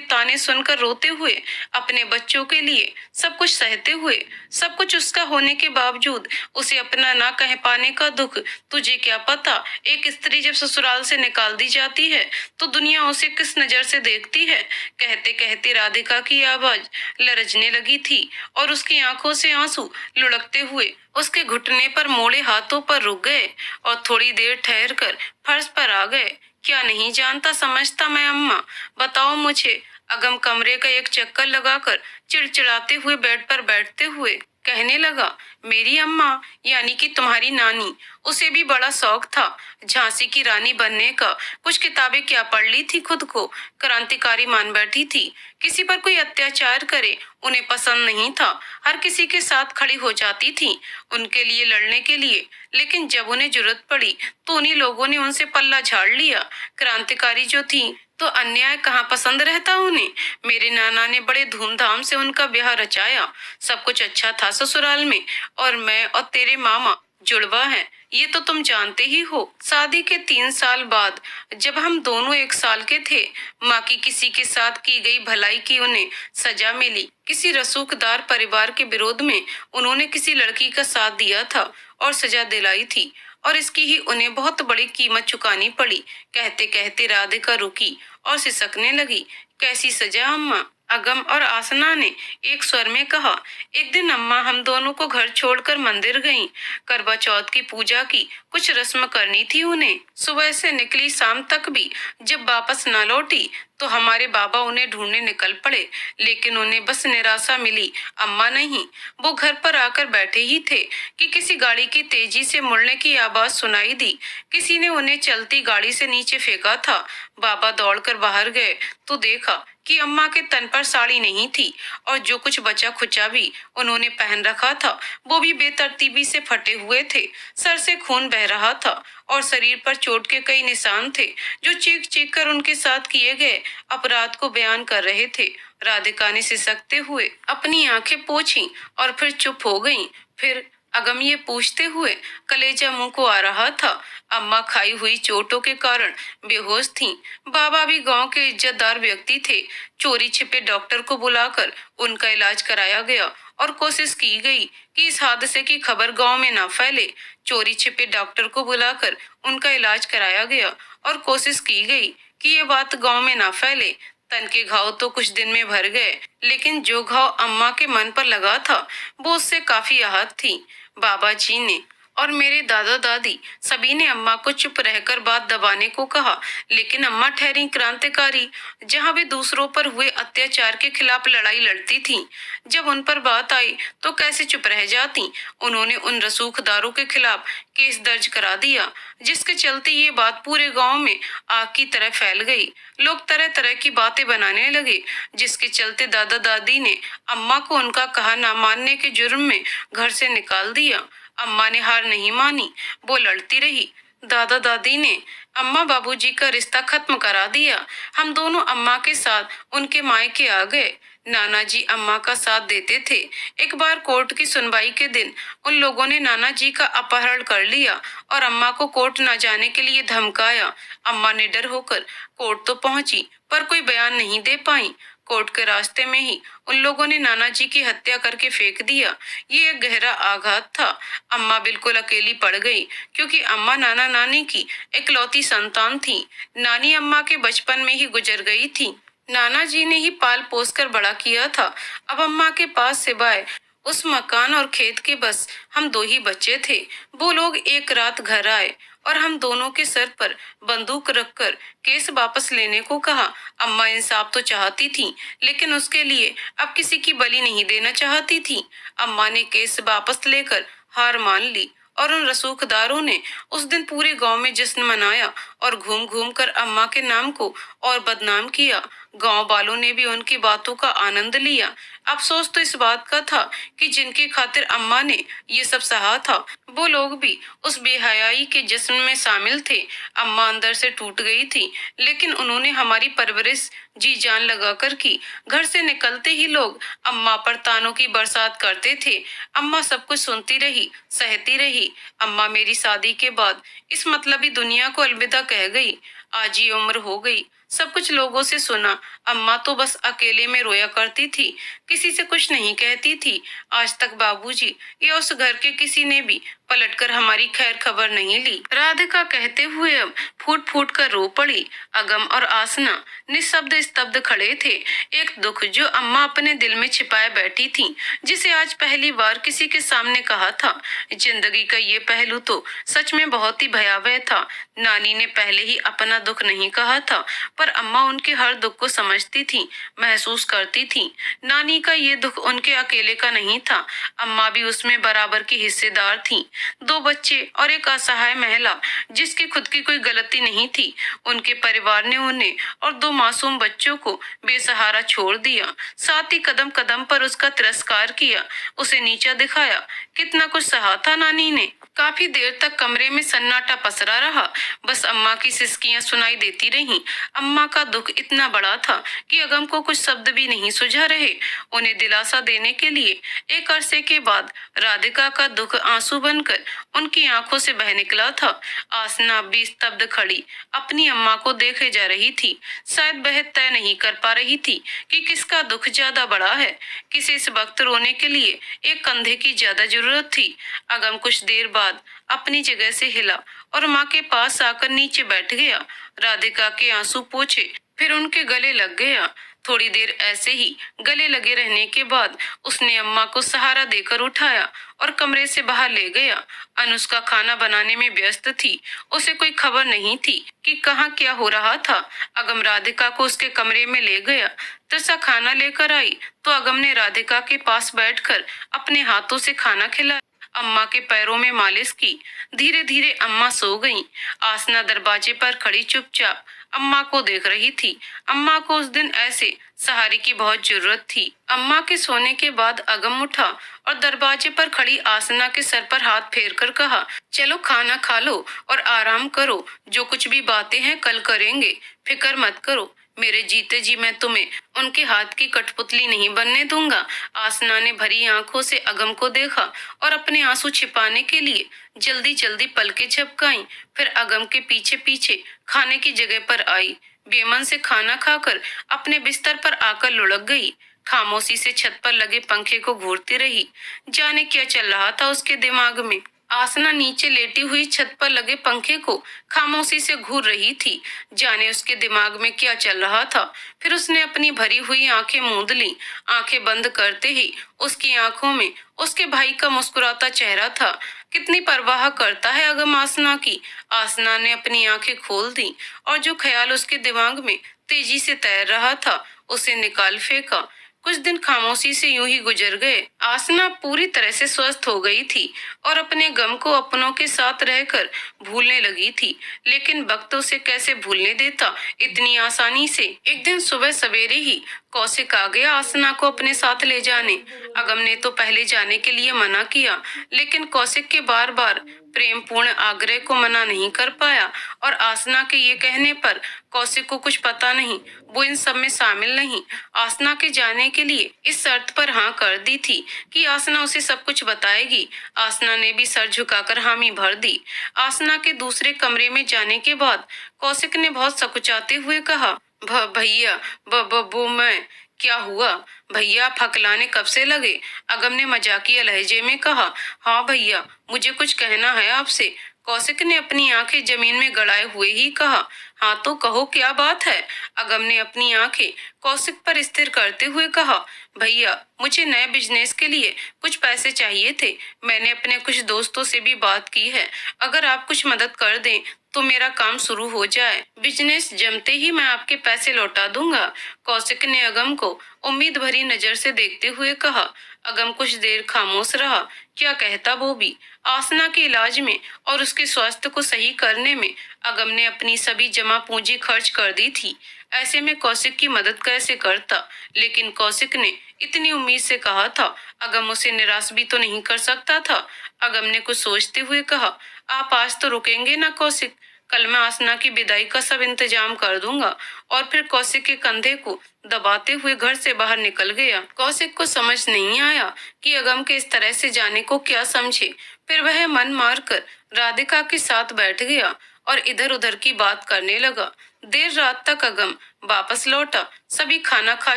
ताने सुनकर रोते हुए, अपने बच्चों के लिए सब कुछ सहते हुए, सब कुछ उसका होने के बावजूद उसे अपना ना कह पाने का दुख। तुझे क्या पता, एक स्त्री जब ससुराल से निकाल दी जाती है तो दुनिया उसे किस नजर से देखती है। कहते कहते राधिका की आवाज लरजने लगी थी और उसकी आंखों से आंसू लुढ़कते हुए उसके घुटने पर मोड़े हाथों पर रुक गए और थोड़ी देर ठहर कर फर्श पर आ गए। क्या नहीं जानता समझता मैं अम्मा, बताओ मुझे। अगम कमरे का एक चक्कर लगाकर चिड़चिड़ाते हुए बेड पर बैठते हुए कहने लगा, मेरी अम्मा यानी कि तुम्हारी नानी, उसे भी बड़ा शौक था झांसी की रानी बनने का। कुछ किताबें क्या पढ़ ली थी, खुद को क्रांतिकारी मान बैठी थी। किसी पर कोई अत्याचार करे उन्हें पसंद नहीं था। हर किसी के साथ खड़ी हो जाती थी उनके लिए लड़ने के लिए। लेकिन जब उन्हें जरूरत पड़ी तो उन्हीं लोगों ने उनसे पल्ला झाड़ लिया। क्रांतिकारी जो थी तो अन्याय कहाँ पसंद रहता उन्हें। मेरे नाना ने बड़े धूमधाम से उनका ब्याह रचाया। सब कुछ अच्छा था ससुराल में, और मैं और तेरे मामा जुड़वा हैं, ये तो तुम जानते ही हो। शादी के 3 साल बाद जब हम दोनों 1 साल के थे, माँ की किसी के साथ की गई भलाई की उन्हें सजा मिली। किसी रसूखदार परिवार के विरोध में उन्होंने किसी लड़की का साथ दिया था और सजा दिलाई थी, और इसकी ही उन्हें बहुत बड़ी कीमत चुकानी पड़ी। कहते कहते राधिका रुकी और सिसकने लगी। कैसी सजा अम्मा? अगम और आसना ने एक स्वर में कहा। एक दिन अम्मा हम दोनों को घर छोड़कर मंदिर गईं। करवा चौथ की पूजा की कुछ रस्म करनी थी उन्हें। सुबह से निकली, शाम तक भी जब वापस न लौटी तो हमारे बाबा उन्हें ढूंढने निकल पड़े, लेकिन उन्हें बस निराशा मिली। अम्मा नहीं, वो घर पर आकर बैठे ही थे कि किसी गाड़ी की तेजी से मुड़ने की आवाज सुनाई दी। किसी ने उन्हें चलती गाड़ी से नीचे फेंका था। बाबा दौड़कर बाहर गए तो देखा कि अम्मा के तन पर साड़ी नहीं थी, और जो कुछ बचा खुचा भी उन्होंने पहन रखा था वो भी बेतरतीबी से फटे हुए थे। सर से खून बह रहा था और शरीर पर चोट के कई निशान थे जो चीख चीख कर उनके साथ किए गए अपराध को बयान कर रहे थे। राधिका ने सिसकते हुए अपनी आंखें पोंछी और फिर चुप हो गईं। फिर अगम ये पूछते हुए कलेजा मुंह को आ रहा था। अम्मा खाई हुई चोटों के कारण बेहोश थीं। बाबा भी गांव के इज्जतदार व्यक्ति थे। चोरी छिपे डॉक्टर को बुलाकर उनका इलाज कराया गया और कोशिश की गई कि इस हादसे की खबर गांव में ना फैले। चोरी छिपे डॉक्टर को बुलाकर उनका इलाज कराया गया और कोशिश की गई कि ये बात गांव में ना फैले। तन के घाव तो कुछ दिन में भर गए, लेकिन जो घाव अम्मा के मन पर लगा था वो उससे काफी आहत थी। बाबा जी ने और मेरे दादा दादी सभी ने अम्मा को चुप रहकर बात दबाने को कहा, लेकिन अम्मा ठहरी क्रांतिकारी। जहां वे दूसरों पर हुए अत्याचार के खिलाफ लड़ाई लड़ती थीं, जब उन पर बात आई तो कैसे चुप रह जाती। उन्होंने उन रसूखदारों के खिलाफ केस दर्ज करा दिया, जिसके चलते ये बात पूरे गांव में आग की तरह फैल गई। लोग तरह तरह की बातें बनाने लगे, जिसके चलते दादा दादी ने अम्मा को उनका कहा ना मानने के जुर्म में घर से निकाल दिया। अम्मा ने हार नहीं मानी, वो लड़ती रही। दादा दादी ने अम्मा बाबूजी का रिश्ता खत्म करा दिया। हम दोनों अम्मा के साथ उनके मायके आ गए। नाना जी अम्मा का साथ देते थे। एक बार कोर्ट की सुनवाई के दिन उन लोगों ने नाना जी का अपहरण कर लिया और अम्मा को कोर्ट न जाने के लिए धमकाया। अम्मा निडर होकर कोर्ट तो पहुंची, पर कोई बयान नहीं दे पाई। कोर्ट के रास्ते में ही उन लोगों ने नाना जी की हत्या करके फेंक दिया। ये एक गहरा आघात था। अम्मा बिल्कुल अकेली पड़ गई, क्योंकि अम्मा नाना नानी की इकलौती संतान थी। नानी अम्मा के बचपन में ही गुजर गई थी। नाना जी ने ही पाल पोस कर बड़ा किया था। अब अम्मा के पास सिवाय उस मकान और खेत के बस हम दो ही बच्चे थे। वो लोग एक रात घर आए और हम दोनों के सर पर बंदूक रखकर केस वापस लेने को कहा। अम्मा इंसाफ तो चाहती थी, लेकिन उसके लिए अब किसी की बलि नहीं देना चाहती थी। अम्मा ने केस वापस लेकर हार मान ली, और उन रसूखदारों ने उस दिन पूरे गांव में जश्न मनाया और घूम घूम कर अम्मा के नाम को और बदनाम किया। गांव वालों ने भी उनकी बातों का आनंद लिया। अफसोस तो इस बात का था कि जिनकी खातिर अम्मा ने ये सब सहा था, वो लोग भी उस बेहयाई के जश्न में शामिल थे। अम्मा अंदर से टूट गई थी, लेकिन उन्होंने हमारी परवरिश जी जान लगाकर की। घर से निकलते ही लोग अम्मा पर तानों की बरसात करते थे। अम्मा सब कुछ सुनती रही, सहती रही। अम्मा मेरी शादी के बाद इस मतलबी दुनिया को अलविदा कह गई। आज ही उम्र हो गई, सब कुछ लोगों से सुना। अम्मा तो बस अकेले में रोया करती थी, किसी से कुछ नहीं कहती थी। आज तक बाबूजी या उस घर के किसी ने भी पलटकर हमारी खैर खबर नहीं ली। राधिका कहते हुए अब फूट फूट कर रो पड़ी। अगम और आसना निशब्द स्तब्ध खड़े थे। एक दुख जो अम्मा अपने दिल में छिपाए बैठी थी, जिसे आज पहली बार किसी के सामने कहा था। जिंदगी का ये पहलू तो सच में बहुत ही भयावह था। नानी ने पहले ही अपना दुख नहीं कहा था, पर अम्मा उनके हर दुख को समझती थी, महसूस करती थी। नानी का ये दुख उनके अकेले का नहीं था, अम्मा भी उसमें बराबर की हिस्सेदार थी। दो बच्चे और एक असहाय महिला जिसकी खुद की कोई गलती नहीं थी, उनके परिवार ने उन्हें और दो मासूम बच्चों को बेसहारा छोड़ दिया। साथ ही कदम कदम पर उसका तिरस्कार किया, उसे नीचा दिखाया। कितना कुछ सहा था नानी ने। काफी देर तक कमरे में सन्नाटा पसरा रहा, बस अम्मा की सिसकियां सुनाई देती रहीं। अम्मा का दुख इतना बड़ा था कि अगम को कुछ शब्द भी नहीं सुझा रहे। उन्हें दिलासा देने के लिए एक अरसे के बाद राधिका का दुख आंसू बनकर उनकी आंखों से बह निकला था। आसना भी स्तब्ध खड़ी अपनी अम्मा को देखे जा रही थी। शायद वह तय नहीं कर पा रही थी कि किसका दुख ज्यादा बड़ा है। किसे इस वक्त रोने के लिए एक कंधे की ज्यादा जरूरत थी। अगम कुछ देर बाद अपनी जगह से हिला और माँ के पास आकर नीचे बैठ गया। राधिका के आंसू पोंछे, फिर उनके गले लग गया। थोड़ी देर ऐसे ही गले लगे रहने के बाद उसने अम्मा को सहारा देकर उठाया और कमरे से बाहर ले गया। अनुष्का खाना बनाने में व्यस्त थी, उसे कोई खबर नहीं थी कि कहाँ क्या हो रहा था। अगम राधिका को उसके कमरे में ले गया। तृषा खाना लेकर आई तो अगम ने राधिका के पास बैठकर अपने हाथों से खाना खिलाया, अम्मा के पैरों में मालिश की। धीरे धीरे अम्मा सो गईं। आसना दरवाजे पर खड़ी चुपचाप अम्मा को देख रही थी। अम्मा को उस दिन ऐसे सहारे की बहुत जरूरत थी। अम्मा के सोने के बाद अगम उठा और दरवाजे पर खड़ी आसना के सर पर हाथ फेरकर कहा, चलो खाना खा लो और आराम करो। जो कुछ भी बातें हैं कल करेंगे, फिक्र मत करो। मेरे जीते जी मैं तुम्हें उनके हाथ की कठपुतली नहीं बनने दूंगा। आसना ने भरी आंखों से अगम को देखा और अपने आंसू छिपाने के लिए जल्दी जल्दी पलकें झपकाईं। फिर अगम के पीछे पीछे खाने की जगह पर आई। बेमन से खाना खाकर अपने बिस्तर पर आकर लुढ़क गई। खामोशी से छत पर लगे पंखे को घूरती रही। जाने क्या चल रहा था उसके दिमाग में। आसना नीचे लेटी हुई छत पर लगे पंखे को खामोशी से घूर रही थी। जाने उसके दिमाग में क्या चल रहा था। फिर उसने अपनी भरी हुई आंखें मूंद ली। आंखें बंद करते ही उसकी आंखों में उसके भाई का मुस्कुराता चेहरा था। कितनी परवाह करता है अगम आसना की। आसना ने अपनी आंखें खोल दी और जो ख्याल उसके दिमाग में तेजी से तैर रहा था उसे निकाल फेंका। कुछ दिन खामोशी से यूं ही गुजर गए। आसना पूरी तरह से स्वस्थ हो गई थी और अपने गम को अपनों के साथ रहकर भूलने लगी थी। लेकिन वक्त उसे कैसे भूलने देता इतनी आसानी से। एक दिन सुबह सवेरे ही कौशिक आ गया आसना को अपने साथ ले जाने। अगम ने तो पहले जाने के लिए मना किया, लेकिन कौशिक के बार बार प्रेम पूर्ण आग्रह को मना नहीं कर पाया और आसना के ये कहने पर कौशिक को कुछ पता नहीं, वो इन सब में शामिल नहीं। आसना के जाने के लिए इस शर्त पर हाँ कर दी थी कि आसना उसे सब कुछ बताएगी। आसना ने भी सर झुकाकर हामी भर दी। आसना के दूसरे कमरे में जाने के बाद कौशिक ने बहुत सकुचाते हुए कहा, भैया वो मैं क्या हुआ भैया, आप हकलाने कब से लगे? अगम ने मजाकिया लहजे में कहा, हाँ भैया मुझे कुछ कहना है आपसे। कौशिक ने अपनी आंखें जमीन में गड़ाए हुए ही कहा, हाँ तो कहो क्या बात है। अगम ने अपनी आंखें कौशिक पर स्थिर करते हुए कहा, भैया मुझे नए बिजनेस के लिए कुछ पैसे चाहिए थे। मैंने अपने कुछ दोस्तों से भी बात की है, अगर आप कुछ मदद कर दें तो मेरा काम शुरू हो जाए। बिजनेस जमते ही मैं आपके पैसे लौटा दूंगा। कौशिक ने अगम को उम्मीद भरी नजर से देखते हुए कहा। अगम कुछ देर खामोश रहा। क्या कहता वो भी। आसना के इलाज में और उसके स्वास्थ्य को सही करने में अगम ने अपनी सभी जमा पूंजी खर्च कर दी थी। ऐसे में कौशिक की मदद कैसे करता। लेकिन कौशिक ने इतनी उम्मीद से कहा था, अगम उसे निराश भी तो नहीं कर सकता था। अगम ने कुछ सोचते हुए कहा, आप आज तो रुकेंगे ना कौशिक? कल मैं आसना की विदाई का सब इंतजाम कर दूंगा। और फिर कौशिक के कंधे को दबाते हुए घर से बाहर निकल गया। कौशिक को समझ नहीं आया कि अगम के इस तरह से जाने को क्या समझे। फिर वह मन मारकर राधिका के साथ बैठ गया और इधर उधर की बात करने लगा। देर रात तक अगम वापस लौटा। सभी खाना खा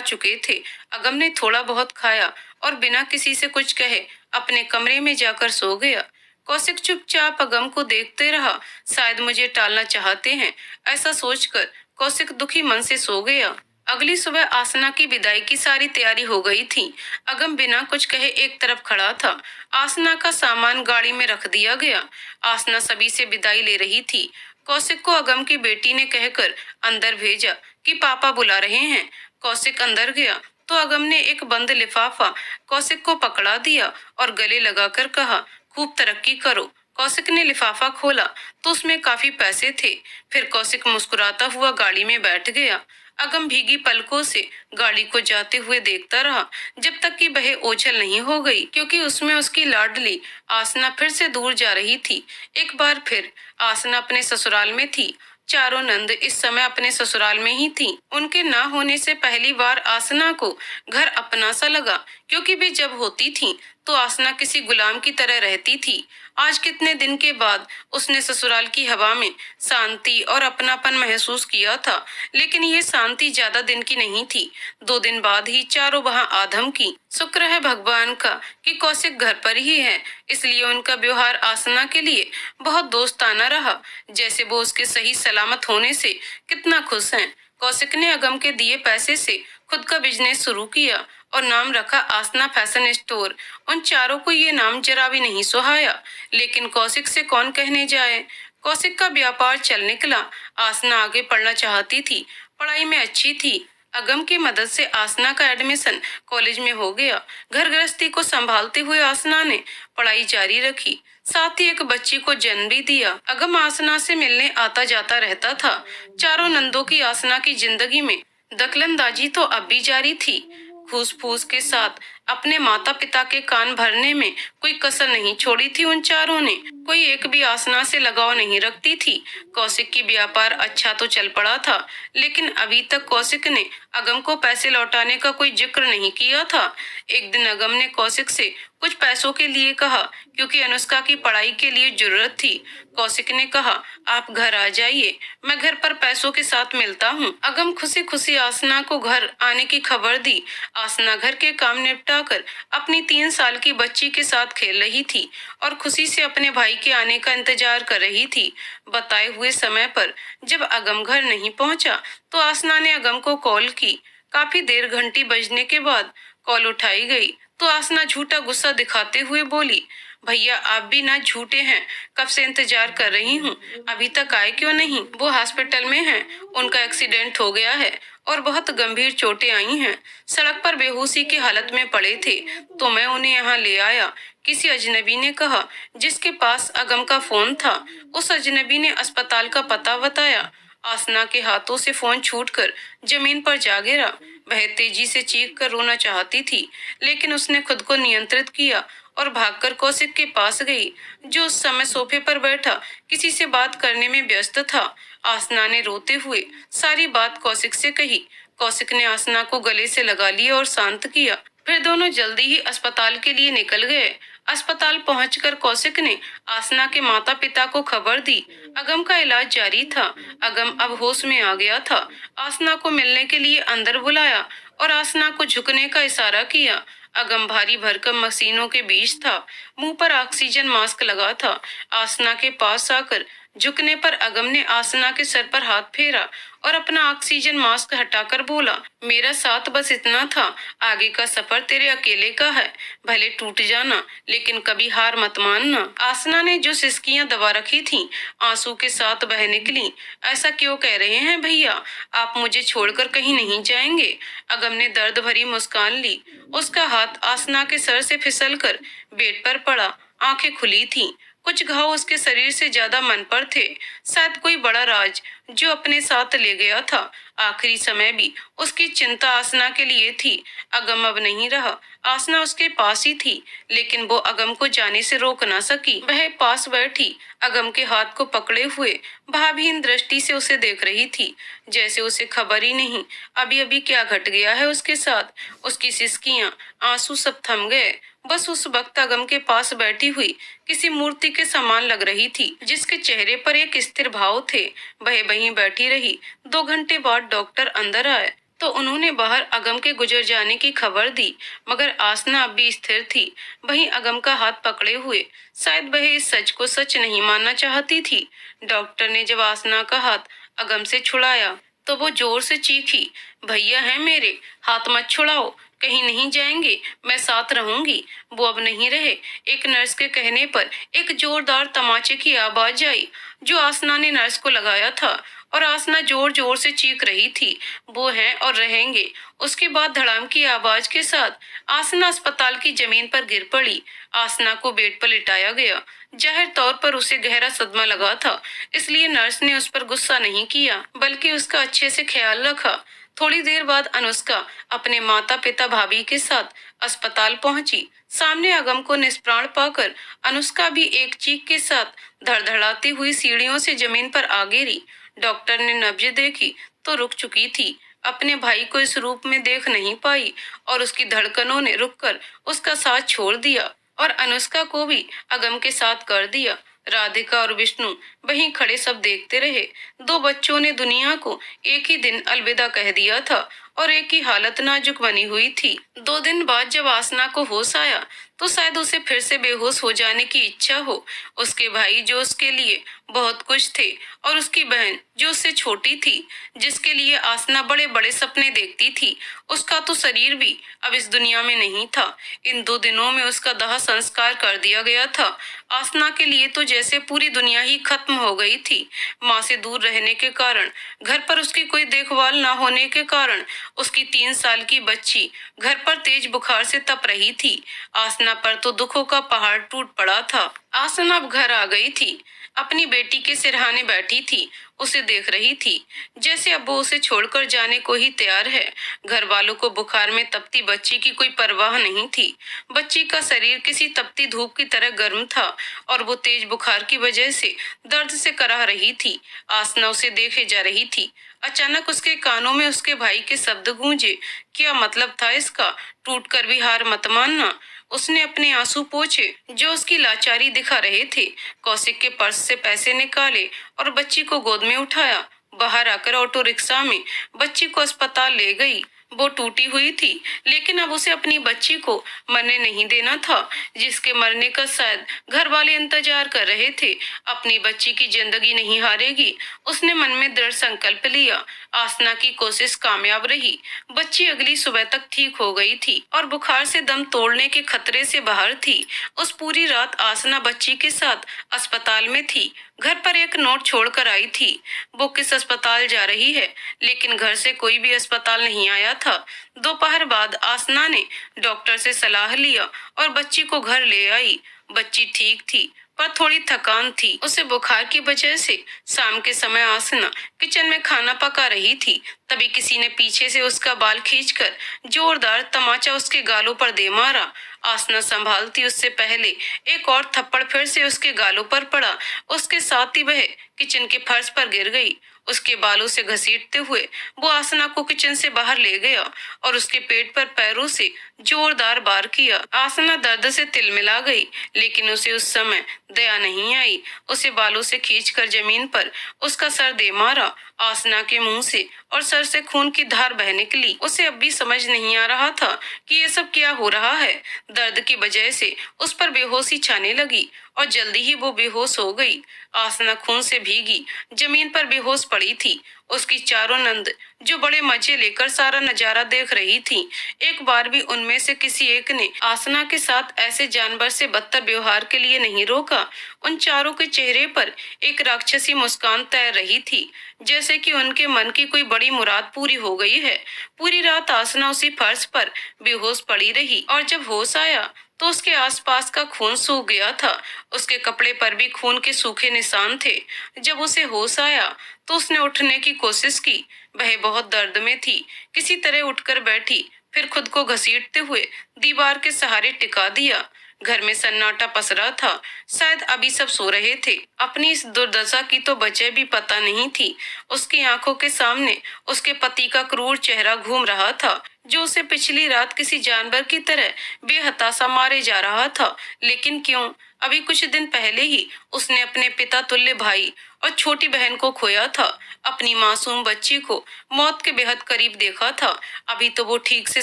चुके थे। अगम ने थोड़ा बहुत खाया और बिना किसी से कुछ कहे अपने कमरे में जाकर सो गया। कौशिक चुपचाप अगम को देखते रहा। शायद मुझे टालना चाहते हैं, ऐसा सोचकर कौशिक दुखी मन से सो गया। अगली सुबह आसना की विदाई की सारी तैयारी हो गई थी। अगम बिना कुछ कहे एक तरफ खड़ा था। आसना का सामान गाड़ी में रख दिया गया। आसना सभी से विदाई ले रही थी। कौशिक को अगम की बेटी ने कहकर अंदर भेजा कि पापा बुला रहे हैं। कौशिक अंदर गया तो अगम ने एक बंद लिफाफा कौशिक को पकड़ा दिया और गले लगाकर कहा, खूब तरक्की करो। कौशिक ने लिफाफा खोला तो उसमें काफी पैसे थे। फिर कौशिक मुस्कुराता हुआ गाड़ी में बैठ गया। अगम भीगी पलकों से गाड़ी को जाते हुए देखता रहा जब तक कि वह ओझल नहीं हो गई, क्योंकि उसमें उसकी लाडली आसना फिर से दूर जा रही थी। एक बार फिर आसना अपने ससुराल में थी। चारों नंद इस समय अपने ससुराल में ही थीं। उनके ना होने से पहली बार आसना को घर अपना सा लगा, क्योंकि वे जब होती थीं तो आसना किसी गुलाम की तरह रहती थी। आज कितने दिन के बाद उसने ससुराल की हवा में शांति और अपनापन महसूस किया था, लेकिन ये शांति ज्यादा दिन की नहीं थी। 2 दिन बाद ही चारों वहां आधम की। शुक्र है भगवान का कि कौशिक घर पर ही है, इसलिए उनका व्यवहार आसना के लिए बहुत दोस्ताना रहा, जैसे वो उसके सही सलामत होने से कितना खुश हैं। कौशिक ने अगम के दिए पैसे से खुद का बिजनेस शुरू किया और नाम रखा आसना फैशन स्टोर। उन चारों को ये नाम जरा भी नहीं सुहाया, लेकिन कौशिक से कौन कहने जाए। कौशिक का व्यापार चल निकला। आसना आगे पढ़ना चाहती थी, पढ़ाई में अच्छी थी। अगम की मदद से आसना का एडमिशन कॉलेज में हो गया। घर गृहस्थी को संभालते हुए आसना ने पढ़ाई जारी रखी, साथ ही एक बच्ची को जन्म भी दिया। अगम आसना से मिलने आता जाता रहता था। चारों नंदों की आसना की जिंदगी में दखलंदाजी तो अब भी जारी थी। घूस फूस के साथ अपने माता पिता के कान भरने में कोई कसर नहीं छोड़ी थी उन चारों ने। कोई एक भी आसना से लगाव नहीं रखती थी। कौशिक की व्यापार अच्छा तो चल पड़ा था, लेकिन अभी तक कौशिक ने अगम को पैसे लौटाने का कोई जिक्र नहीं किया था। एक दिन अगम ने कौशिक से कुछ पैसों के लिए कहा, क्योंकि अनुष्का की पढ़ाई के लिए जरूरत थी। कौशिक ने कहा, आप घर आ जाइए, मैं घर पर पैसों के साथ मिलता हूँ। अगम खुशी खुशी आसना को घर आने की खबर दी। आसना घर के काम निपटा कर अपनी 3 साल की बच्ची के साथ खेल रही थी और खुशी से अपने भाई के आने का इंतजार कर रही थी। बताए हुए समय पर जब अगम घर नहीं पहुंचा तो आसना ने अगम को कॉल की। काफी देर घंटी बजने के बाद कॉल उठाई गई तो आसना झूठा गुस्सा दिखाते हुए बोली, भैया आप भी ना झूठे हैं, कब से इंतजार कर रही हूँ, अभी तक आए क्यों नहीं? वो हॉस्पिटल में हैं, उनका एक्सीडेंट हो गया है और बहुत गंभीर चोटें आई हैं। सड़क पर बेहोशी की हालत में पड़े थे तो मैं उन्हें यहाँ ले आया। किसी अजनबी ने कहा, जिसके पास अगम का फोन था। उस अजनबी ने अस्पताल का पता बताया। आसना के हाथों से फोन छूटकर जमीन पर जा गिरा। वह तेजी से चीख कर रोना चाहती थी, लेकिन उसने खुद को नियंत्रित किया और भागकर कौशिक के पास गई, जो उस समय सोफे पर बैठा किसी से बात करने में व्यस्त था। आसना ने रोते हुए सारी बात कौशिक से कही। कौशिक ने आसना को गले से लगा लिया और शांत किया। फिर दोनों जल्दी ही अस्पताल के लिए निकल गए। अस्पताल पहुंचकर कौशिक ने आसना के माता पिता को खबर दी। अगम का इलाज जारी था। अगम अब होश में आ गया था। आसना को मिलने के लिए अंदर बुलाया और आसना को झुकने का इशारा किया। अगम भारी भरकम मशीनों के बीच था, मुंह पर ऑक्सीजन मास्क लगा था। आसना के पास आकर झुकने पर अगम ने आसना के सर पर हाथ फेरा और अपना ऑक्सीजन मास्क हटाकर बोला, मेरा साथ बस इतना था, आगे का सफर तेरे अकेले का है, भले टूट जाना लेकिन कभी हार मत मानना। आसना ने जो सिसकियां दबा रखी थीं, आंसू के साथ बह निकली। ऐसा क्यों कह रहे हैं भैया, आप मुझे छोड़कर कहीं नहीं जाएंगे? अगम ने दर्द भरी मुस्कान ली। उसका हाथ आसना के सर से फिसलकर बेड पर पड़ा। आंखें खुली थीं। कुछ घाव उसके शरीर से ज्यादा मन पर थे। शायद कोई बड़ा राज जो अपने साथ ले गया था। आखिरी समय भी उसकी चिंता आसना के लिए थी। अगम अब नहीं रहा। आसना उसके पास ही थी, लेकिन वो अगम को जाने से रोक ना सकी। वह पास बैठी अगम के हाथ को पकड़े हुए भावहीन दृष्टि से उसे देख रही थी, जैसे उसे खबर ही नहीं अभी अभी क्या घट गया है उसके साथ। उसकी सिसकियां, आंसू सब थम गए। बस उस वक्त अगम के पास बैठी हुई किसी मूर्ति के समान लग रही थी, जिसके चेहरे पर एक स्थिर भाव थे। वह वहीं बैठी रही। 2 घंटे बाद डॉक्टर अंदर आए। तो उन्होंने बाहर अगम के गुजर जाने की खबर दी, मगर आसना अब भी स्थिर थी, वहीं अगम का हाथ पकड़े हुए। शायद वह इस सच को सच नहीं मानना चाहती थी। डॉक्टर ने जब आसना का हाथ अगम से छुड़ाया तो वो जोर से चीखी, भैया हैं मेरे, हाथ मत छुड़ाओ, कहीं नहीं जाएंगे, मैं साथ रहूंगी। वो अब नहीं रहे। एक नर्स के कहने पर एक जोरदार तमाचे की आवाज आई, जो आसना ने नर्स को लगाया था, और आसना जोर जोर से चीख रही थी, वो हैं और रहेंगे। उसके बाद धड़ाम की आवाज के साथ आसना अस्पताल की जमीन पर गिर पड़ी। आसना को बेड पर लिटाया गया। जाहिर तौर पर उसे गहरा सदमा लगा था, इसलिए नर्स ने उस पर गुस्सा नहीं किया, बल्कि उसका अच्छे से ख्याल रखा। थोड़ी देर बाद अनुष्का अपने माता पिता भाभी के साथ अस्पताल पहुंची। सामने अगम को निष्प्राण पाकर अनुष्का भी एक चीख के साथ धड़धड़ाती हुई सीढ़ियों से जमीन पर आ गिरी। डॉक्टर ने नब्ज देखी तो रुक चुकी थी। अपने भाई को इस रूप में देख नहीं पाई और उसकी धड़कनों ने रुककर उसका साथ छोड़ दिया और अनुष्का को भी अगम के साथ कर दिया। राधिका और विष्णु वहीं खड़े सब देखते रहे। दो बच्चों ने दुनिया को एक ही दिन अलविदा कह दिया था और एक ही हालत नाजुक बनी हुई थी। 2 दिन बाद जब आसना को होश आया तो शायद उसे फिर से बेहोश हो जाने की इच्छा हो। उसके भाई जो उसके लिए बहुत कुछ थे, और उसकी बहन जो उससे छोटी थी, जिसके लिए आसना बड़े बड़े सपने देखती थी, उसका तो शरीर भी अब इस दुनिया में नहीं था। इन 2 दिनों में उसका दाह संस्कार कर दिया गया था। आसना के लिए तो जैसे पूरी दुनिया ही खत्म हो गई थी। माँ से दूर रहने के कारण, घर पर उसकी कोई देखभाल न होने के कारण उसकी 3 साल की बच्ची घर पर तेज बुखार से तप रही थी। आसना पर तो दुखों का पहाड़ टूट पड़ा था। आसना अब घर आ गई थी। अपनी बेटी के सिरहाने बैठी थी, उसे देख रही थी, जैसे अब वो उसे छोड़कर जाने को ही तैयार है। घर वालों को बुखार में तपती बच्ची की कोई परवाह नहीं थी। बच्ची का शरीर किसी तपती धूप की तरह गर्म था और वो तेज बुखार की वजह से दर्द से कराह रही थी। आसना उसे देखे जा रही थी। अचानक उसके कानों में उसके भाई के शब्द गूंजे। क्या मतलब था इसका? टूट कर भी हार मत मानना। उसने अपने आंसू पोंछे जो उसकी लाचारी दिखा रहे थे। कौशिक के पर्स से पैसे निकाले और बच्ची को गोद में उठाया। बाहर आकर ऑटो रिक्शा में बच्ची को अस्पताल ले गई। वो टूटी हुई थी, लेकिन अब उसे अपनी बच्ची को मरने नहीं देना था, जिसके मरने का शायद घर वाले इंतजार कर रहे थे। अपनी बच्ची की जिंदगी नहीं हारेगी, उसने मन में दृढ़ संकल्प लिया। आसना की कोशिश कामयाब रही। बच्ची अगली सुबह तक ठीक हो गई थी और बुखार से दम तोड़ने के खतरे से बाहर थी। उस पूरी रात आसना बच्ची के साथ अस्पताल में थी। घर पर एक नोट छोड़कर आई थी। वो किस अस्पताल जा रही है, लेकिन घर से कोई भी अस्पताल नहीं आया था। दोपहर बाद आसना ने डॉक्टर से सलाह लिया और बच्ची को घर ले आई। बच्ची ठीक थी, पर थोड़ी थकान थी। उसे बुखार की वजह से शाम के समय आसना किचन में खाना पका रही थी। तभी किसी ने पीछे से उसका बाल खींचकर जोरदार तमाचा उसके गालों पर दे मारा। आसना संभालती उससे पहले एक और थप्पड़ फिर से उसके गालों पर पड़ा। उसके साथ ही वह किचन के फर्श पर गिर गई। उसके बालों से घसीटते हुए वो आसना को किचन से बाहर ले गया और उसके पेट पर पैरों से जोरदार वार किया। आसना दर्द से तिलमिला गई, लेकिन उसे उस समय दया नहीं आई। उसे बालों से खींचकर जमीन पर उसका सर दे मारा। आसना के मुंह से और सर से खून की धार बह निकली। उसे अब भी समझ नहीं आ रहा था कि ये सब क्या हो रहा है। दर्द की वजह से उस पर बेहोशी छाने लगी और जल्दी ही वो बेहोश हो गई। आसना खून से भीगी जमीन पर बेहोश पड़ी थी। उसकी चारों नंद जो बड़े मजे लेकर सारा नजारा देख रही थी, एक बार भी उनमें से किसी एक ने आसना के साथ ऐसे जानवर से बदतर व्यवहार के लिए नहीं रोका। उन चारों के चेहरे पर एक राक्षसी मुस्कान तैर रही थी, जैसे कि उनके मन की कोई बड़ी मुराद पूरी हो गई है। पूरी रात आसना उसी फर्श पर बेहोश पड़ी रही और जब होश आया तो उसके आसपास का खून सूख गया था। उसके कपड़े पर भी खून के सूखे निशान थे। जब उसे होश आया तो उसने उठने की कोशिश की। वह बहुत दर्द में थी। किसी तरह उठकर बैठी, फिर खुद को घसीटते हुए दीवार के सहारे टिका दिया। घर में सन्नाटा पसरा था। शायद अभी सब सो रहे थे। अपनी इस दुर्दशा की तो वजह भी पता नहीं थी। उसकी आंखों के सामने उसके पति का क्रूर चेहरा घूम रहा था, जो उसे पिछली रात किसी जानवर की तरह बेहताशा मारे जा रहा था। लेकिन क्यों? अभी कुछ दिन पहले ही उसने अपने पिता तुल्य भाई और छोटी बहन को खोया था। अपनी मासूम बच्ची को मौत के बेहद करीब देखा था। अभी तो वो ठीक से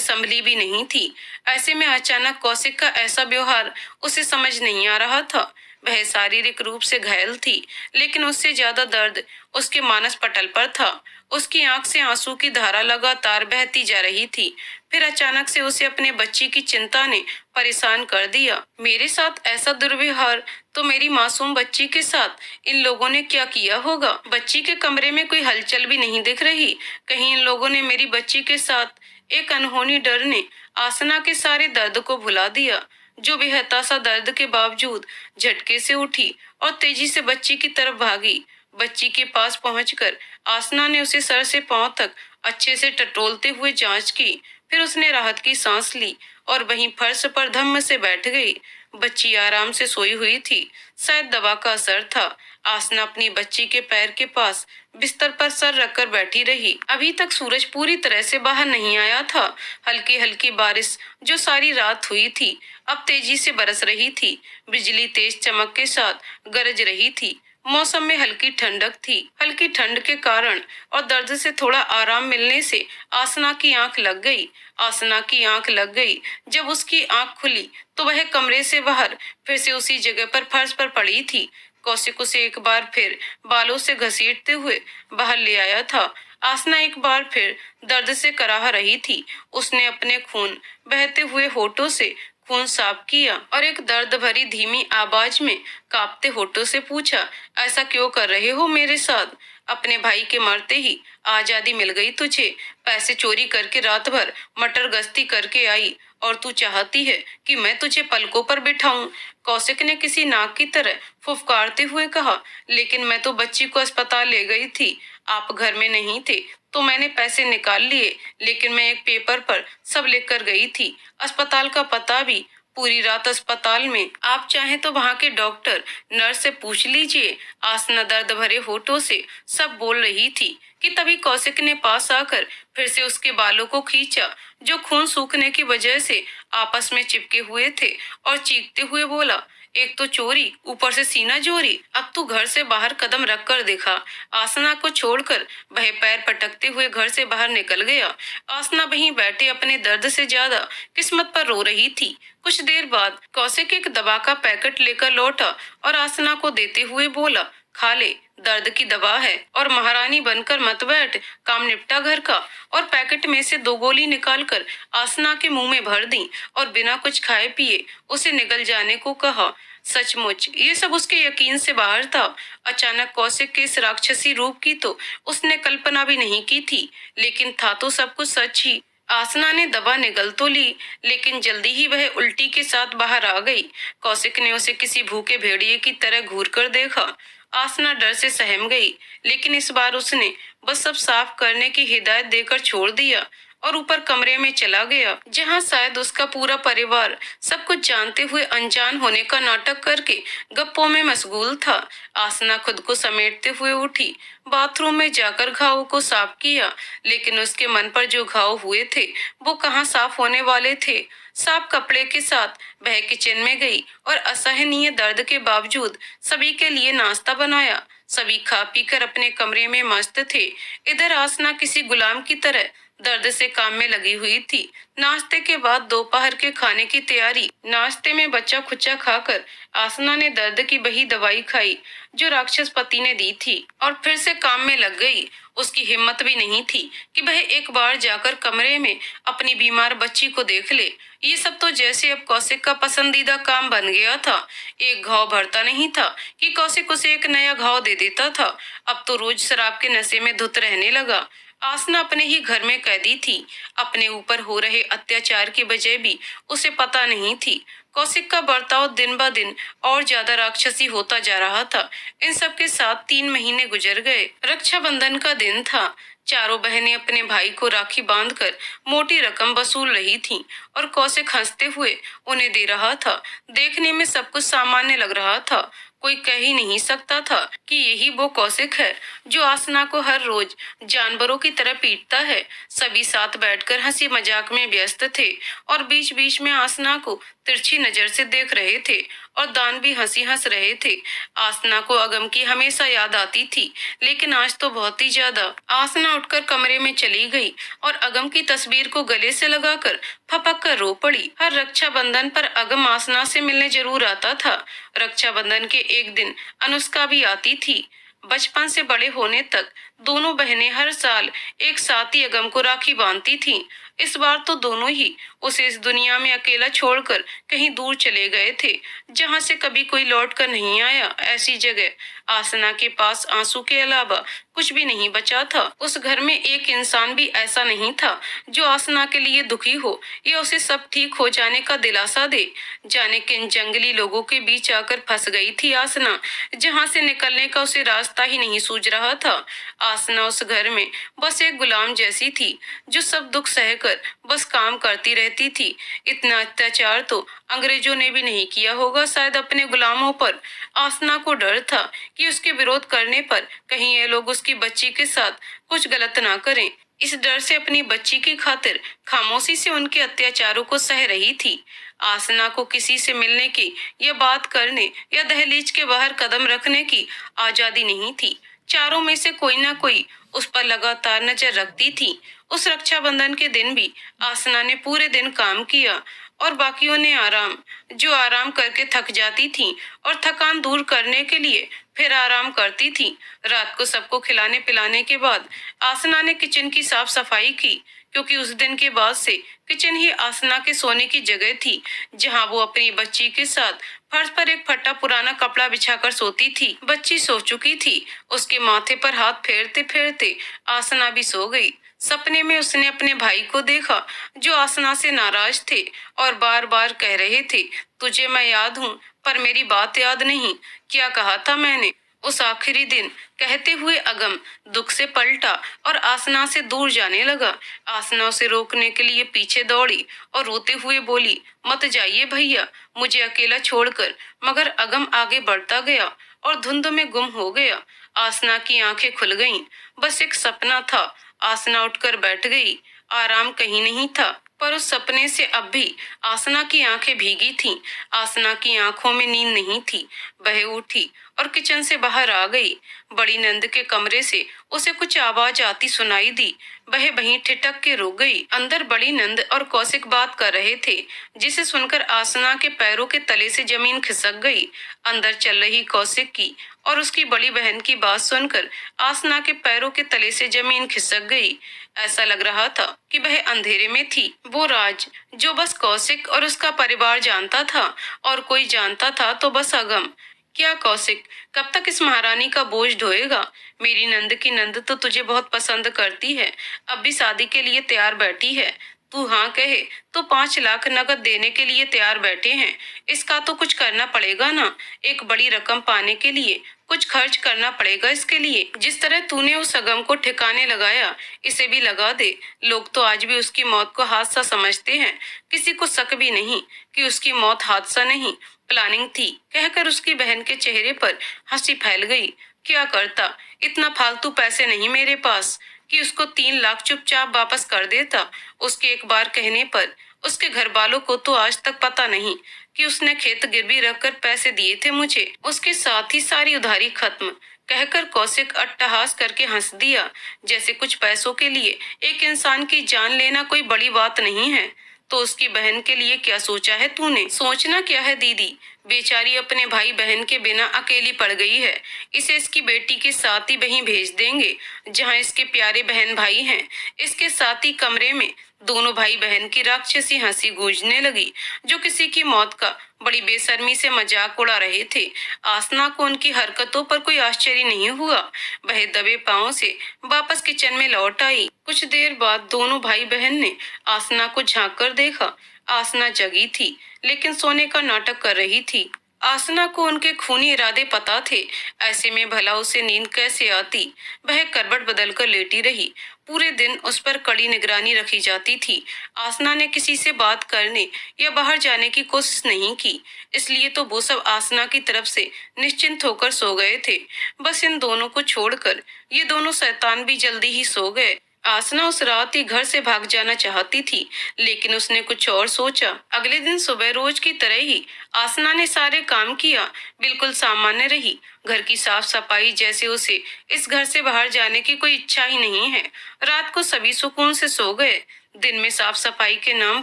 संभली भी नहीं थी। ऐसे में अचानक कौशिक का ऐसा व्यवहार उसे समझ नहीं आ रहा था। वह शारीरिक रूप से घायल थी, लेकिन उससे ज्यादा दर्द उसके मानस पटल पर था। उसकी आंख से आंसू की धारा लगातार बहती जा रही थी। फिर अचानक से उसे अपने बच्ची की चिंता ने परेशान कर दिया। मेरे साथ ऐसा दुर्व्यवहार तो मेरी मासूम बच्ची के साथ इन लोगों ने क्या किया होगा। बच्ची के कमरे में कोई हलचल भी नहीं दिख रही। कहीं इन लोगों ने मेरी बच्ची के साथ एक अनहोनी डर ने आसना के सारे दर्द को भुला दिया, जो बेहताशा दर्द के बावजूद झटके से उठी और तेजी से बच्ची की तरफ भागी। बच्ची के पास पहुंचकर आसना ने उसे सर से पांव तक अच्छे से टटोलते हुए जांच की। फिर उसने राहत की सांस ली और वहीं फर्श पर धम्म से बैठ गई। बच्ची आराम से सोई हुई थी, शायद दवा का असर था। आसना अपनी बच्ची के पैर के पास बिस्तर पर सर रखकर बैठी रही। अभी तक सूरज पूरी तरह से बाहर नहीं आया था। हल्की हल्की बारिश जो सारी रात हुई थी अब तेजी से बरस रही थी। बिजली तेज चमक के साथ गरज रही थी। मौसम में हल्की ठंडक थी। हल्की ठंड के कारण और दर्द से थोड़ा आराम मिलने से आसना की आंख लग गई। आसना की आंख लग गई। जब उसकी आंख खुली तो वह कमरे से बाहर फिर से उसी जगह पर फर्श पर पड़ी थी। कौशिक उसे एक बार फिर बालों से घसीटते हुए बाहर ले आया था। आसना एक बार फिर दर्द से कराह रही थी। उसने अपने खून बहते हुए होठों से खून साफ किया और एक दर्द भरी धीमी आवाज में कांपते होठों से पूछा, ऐसा क्यों कर रहे हो मेरे साथ? अपने भाई के मरते ही आजादी मिल गई तुझे। पैसे चोरी करके रात भर मटर गश्ती करके आई और तू चाहती है कि मैं तुझे पलकों पर बिठाऊं। कौशिक ने किसी नाग की तरह फुफकारते हुए कहा, लेकिन मैं तो बच्ची को अस्पताल ले गई थी। आप घर में नहीं थे तो मैंने पैसे निकाल लिए, लेकिन मैं एक पेपर पर सब लिख कर गई थी, अस्पताल का पता भी। पूरी रात अस्पताल में, आप चाहें तो वहाँ के डॉक्टर नर्स से पूछ लीजिए। आसना दर्द भरे होठों से सब बोल रही थी कि तभी कौशिक ने पास आकर फिर से उसके बालों को खींचा, जो खून सूखने की वजह से आपस में चिपके हुए थे, और चीखते हुए बोला, एक तो चोरी, ऊपर से सीना जोरी। अब तू घर से बाहर कदम रख कर देखा। आसना को छोड़कर वह पैर पटकते हुए घर से बाहर निकल गया। आसना वहीं बैठे अपने दर्द से ज्यादा किस्मत पर रो रही थी। कुछ देर बाद कौशिक एक दवा का पैकेट लेकर लौटा और आसना को देते हुए बोला, खा ले, दर्द की दवा है, और महारानी बनकर मत बैठ, काम निपटा घर का। और पैकेट में से 2 गोली निकालकर आसना के मुंह में भर दी और बिना कुछ खाए पिए उसे निगल जाने को कहा। सचमुच ये सब उसके यकीन से बाहर था। अचानक कौशिक के इस राक्षसी रूप की तो उसने कल्पना भी नहीं की थी, लेकिन था तो सब कुछ सच ही। आसना ने दवा निगल तो ली, लेकिन जल्दी ही वह उल्टी के साथ बाहर आ गई। कौशिक ने उसे किसी भूखे भेड़िए की तरह घूर कर देखा। आसना डर से सहम गई, लेकिन इस बार उसने बस सब साफ करने की हिदायत देकर छोड़ दिया और ऊपर कमरे में चला गया, जहां शायद उसका पूरा परिवार सब कुछ जानते हुए अनजान होने का नाटक करके गप्पों में मशगूल था। आसना खुद को समेटते हुए उठी, बाथरूम में जाकर घावों को साफ किया, लेकिन उसके मन पर जो घाव हुए थे वो कहाँ साफ होने वाले थे। साफ कपड़े के साथ वह किचन में गई और असहनीय दर्द के बावजूद सभी के लिए नाश्ता बनाया। सभी खा पी कर अपने कमरे में मस्त थे। इधर आसना किसी गुलाम की तरह दर्द से काम में लगी हुई थी। नाश्ते के बाद दोपहर के खाने की तैयारी। नाश्ते में बच्चा खुच्चा खाकर आसना ने दर्द की वही दवाई खाई जो राक्षस पति ने दी थी, और फिर से काम में लग गई। उसकी हिम्मत भी नहीं थी कि वह एक बार जाकर कमरे में अपनी बीमार बच्ची को देख ले। ये सब तो जैसे अब कौशिक का पसंदीदा काम बन गया था। एक घाव भरता नहीं था कि कौशिक उसे एक नया घाव दे देता था। अब तो रोज शराब के नशे में धुत रहने लगा। आसना अपने ही घर में कैदी थी। अपने ऊपर हो रहे अत्याचार की वजह भी उसे पता नहीं थी। कौशिक का बर्ताव दिन ब दिन और ज्यादा राक्षसी होता जा रहा था। इन सब के साथ 3 महीने गुजर गए। रक्षाबंधन का दिन था। चारों बहनें अपने भाई को राखी बांधकर मोटी रकम वसूल रही थीं और कौशिक हंसते हुए उन्हें दे रहा था। देखने में सब कुछ सामान्य लग रहा था। कोई कह ही नहीं सकता था कि यही वो कौशिक है जो आसना को हर रोज जानवरों की तरह पीटता है। सभी साथ बैठकर हंसी मजाक में व्यस्त थे और बीच बीच में आसना को तिरछी नजर से देख रहे थे और दान भी हंसी हंस रहे थे। आसना को अगम की हमेशा याद आती थी, लेकिन आज तो बहुत ही ज्यादा। आसना उठकर कमरे में चली गई और अगम की तस्वीर को गले से लगाकर फपक कर रो पड़ी। हर रक्षाबंधन पर अगम आसना से मिलने जरूर आता था। रक्षाबंधन के एक दिन अनुष्का भी आती थी। बचपन से बड़े होने तक दोनों बहनें हर साल एक साथ ही अगम को राखी बांधती थीं। इस बार तो दोनों ही उसे इस दुनिया में अकेला छोड़कर कहीं दूर चले गए थे, जहां से कभी कोई लौट कर नहीं आया। ऐसी जगह आसना के पास आंसू के अलावा कुछ भी नहीं बचा था। उस घर में एक इंसान भी ऐसा नहीं था जो आसना के लिए दुखी हो या उसे सब ठीक हो जाने का दिलासा दे। जाने किन जंगली लोगों के बीच आकर फंस गई थी आसना, जहां से निकलने का उसे रास्ता ही नहीं सूझ रहा था। आसना उस घर में बस एक गुलाम जैसी थी, जो सब दुख सहकर बस काम करती रहती थी। इतना अत्याचार तो अंग्रेजों ने भी नहीं किया होगा शायद अपने गुलामों पर। आसना को डर था कि उसके विरोध करने पर कहीं ये लोग उसकी बच्ची के साथ कुछ गलत ना करें। इस डर से अपनी बच्ची की खातिर खामोशी से उनके अत्याचारों को सह रही थी। आसना को किसी से मिलने की या बात करने या दहलीज के बाहर कदम रखने की आजादी नहीं थी। चारों में से कोई ना कोई उस पर लगातार नजर रखती थी। उस रक्षाबंधन के दिन भी आसना ने पूरे दिन काम किया और बाकियों ने आराम। जो आराम करके थक जाती थीं और थकान दूर करने के लिए फिर आराम करती थीं। रात को सबको खिलाने पिलाने के बाद आसना ने किचन की साफ सफाई की, क्योंकि उस दिन के बाद से किचन ही आसना के सोने की जगह थी, जहां वो अपनी बच्ची के साथ फर्श पर एक फटा पुराना कपड़ा बिछाकर सोती थी। बच्ची सो चुकी थी। उसके माथे पर हाथ फेरते फेरते आसना भी सो गई। सपने में उसने अपने भाई को देखा, जो आसना से नाराज थे और बार बार कह रहे थे, तुझे मैं याद हूँ पर मेरी बात याद नहीं। क्या कहा था मैंने? उस आखिरी दिन कहते हुए अगम दुख से पलटा और आसना से दूर जाने लगा। आसना उसे रोकने के लिए पीछे दौड़ी और रोते हुए बोली, मत जाइए भैया, मुझे अकेला छोड़कर। मगर अगम आगे बढ़ता गया और धुंध में गुम हो गया। आसना की आंखें खुल गईं। बस एक सपना था। आसना उठकर बैठ गई। आराम कहीं नहीं था, पर उस सपने से अब भी आसना की आंखें भीगी थीं। आसना की आंखों में नींद नहीं थी। वह उठी और किचन से बाहर आ गई। बड़ी नंद के कमरे से उसे कुछ आवाज आती सुनाई दी। वह वहीं ठिठक के रुक गई। अंदर बड़ी नंद और कौशिक बात कर रहे थे, जिसे सुनकर आसना के पैरों के तले से जमीन खिसक गई। अंदर चल रही कौशिक की और उसकी बड़ी बहन की बात सुनकर आसना के पैरों के तले से जमीन खिसक गई। ऐसा लग रहा था कि वह अंधेरे में थी। वो राज जो बस कौशिक और उसका परिवार जानता था, और कोई जानता था तो बस अगम। क्या कौशिक कब तक इस महारानी का बोझ ढोएगा? मेरी नंद की नंद तो तुझे बहुत पसंद करती है, अब भी शादी के लिए तैयार बैठी है। तू हाँ कहे तो 5 लाख नकद देने के लिए तैयार बैठे हैं। इसका तो कुछ करना पड़ेगा ना। एक बड़ी रकम पाने के लिए कुछ खर्च करना पड़ेगा इसके लिए। जिस तरह तूने उस अगम को ठिकाने लगाया, इसे भी लगा दे। लोग तो आज भी उसकी मौत को हादसा समझते हैं। किसी को शक भी नहीं कि उसकी मौत हादसा नहीं, प्लानिंग थी। कहकर उसकी बहन के चेहरे पर हंसी फैल गई। क्या करता? इतना फालतू पैसे नहीं मेरे पास कि उसको 3 लाख चुपचाप वापस कर देता। उसके एक बार कहने पर उसके घर वालों को तो आज तक पता नहीं कि उसने खेत गिरवी रखकर पैसे दिए थे मुझे। उसके साथ ही सारी उधारी खत्म। कहकर कौशिक अट्टहास करके हंस दिया, जैसे कुछ पैसों के लिए एक इंसान की जान लेना कोई बड़ी बात नहीं है। तो उसकी बहन के लिए क्या सोचा है तूने? सोचना क्या है दीदी, बेचारी अपने भाई बहन के बिना अकेली पड़ गई है। इसे इसकी बेटी के साथ ही वहीं भेज देंगे जहां इसके प्यारे बहन भाई हैं। इसके साथ ही कमरे में दोनों भाई बहन की राक्षसी हंसी गूंजने लगी, जो किसी की मौत का बड़ी बेशर्मी से मजाक उड़ा रहे थे। आसना को उनकी हरकतों पर कोई आश्चर्य नहीं हुआ। वह दबे पांव से वापस किचन में लौट आई। कुछ देर बाद दोनों भाई बहन ने आसना को झांक कर देखा। आसना जगी थी, लेकिन सोने का नाटक कर रही थी। आसना को उनके खूनी इरादे पता थे। ऐसे में भला उसे नींद कैसे आती। वह करवट बदलकर लेटी रही। पूरे दिन उस पर कड़ी निगरानी रखी जाती थी। आसना ने किसी से बात करने या बाहर जाने की कोशिश नहीं की, इसलिए तो वो सब आसना की तरफ से निश्चिंत होकर सो गए थे। बस इन दोनों को छोड़कर ये दोनों शैतान भी जल्दी ही सो गए। आसना उस रात ही घर से भाग जाना चाहती थी, लेकिन उसने कुछ और सोचा। अगले दिन सुबह रोज की तरह ही आसना ने सारे काम किया, बिल्कुल सामान्य रही। घर की साफ सफाई जैसे उसे इस घर से बाहर जाने की कोई इच्छा ही नहीं है। रात को सभी सुकून से सो गए। दिन में साफ सफाई के नाम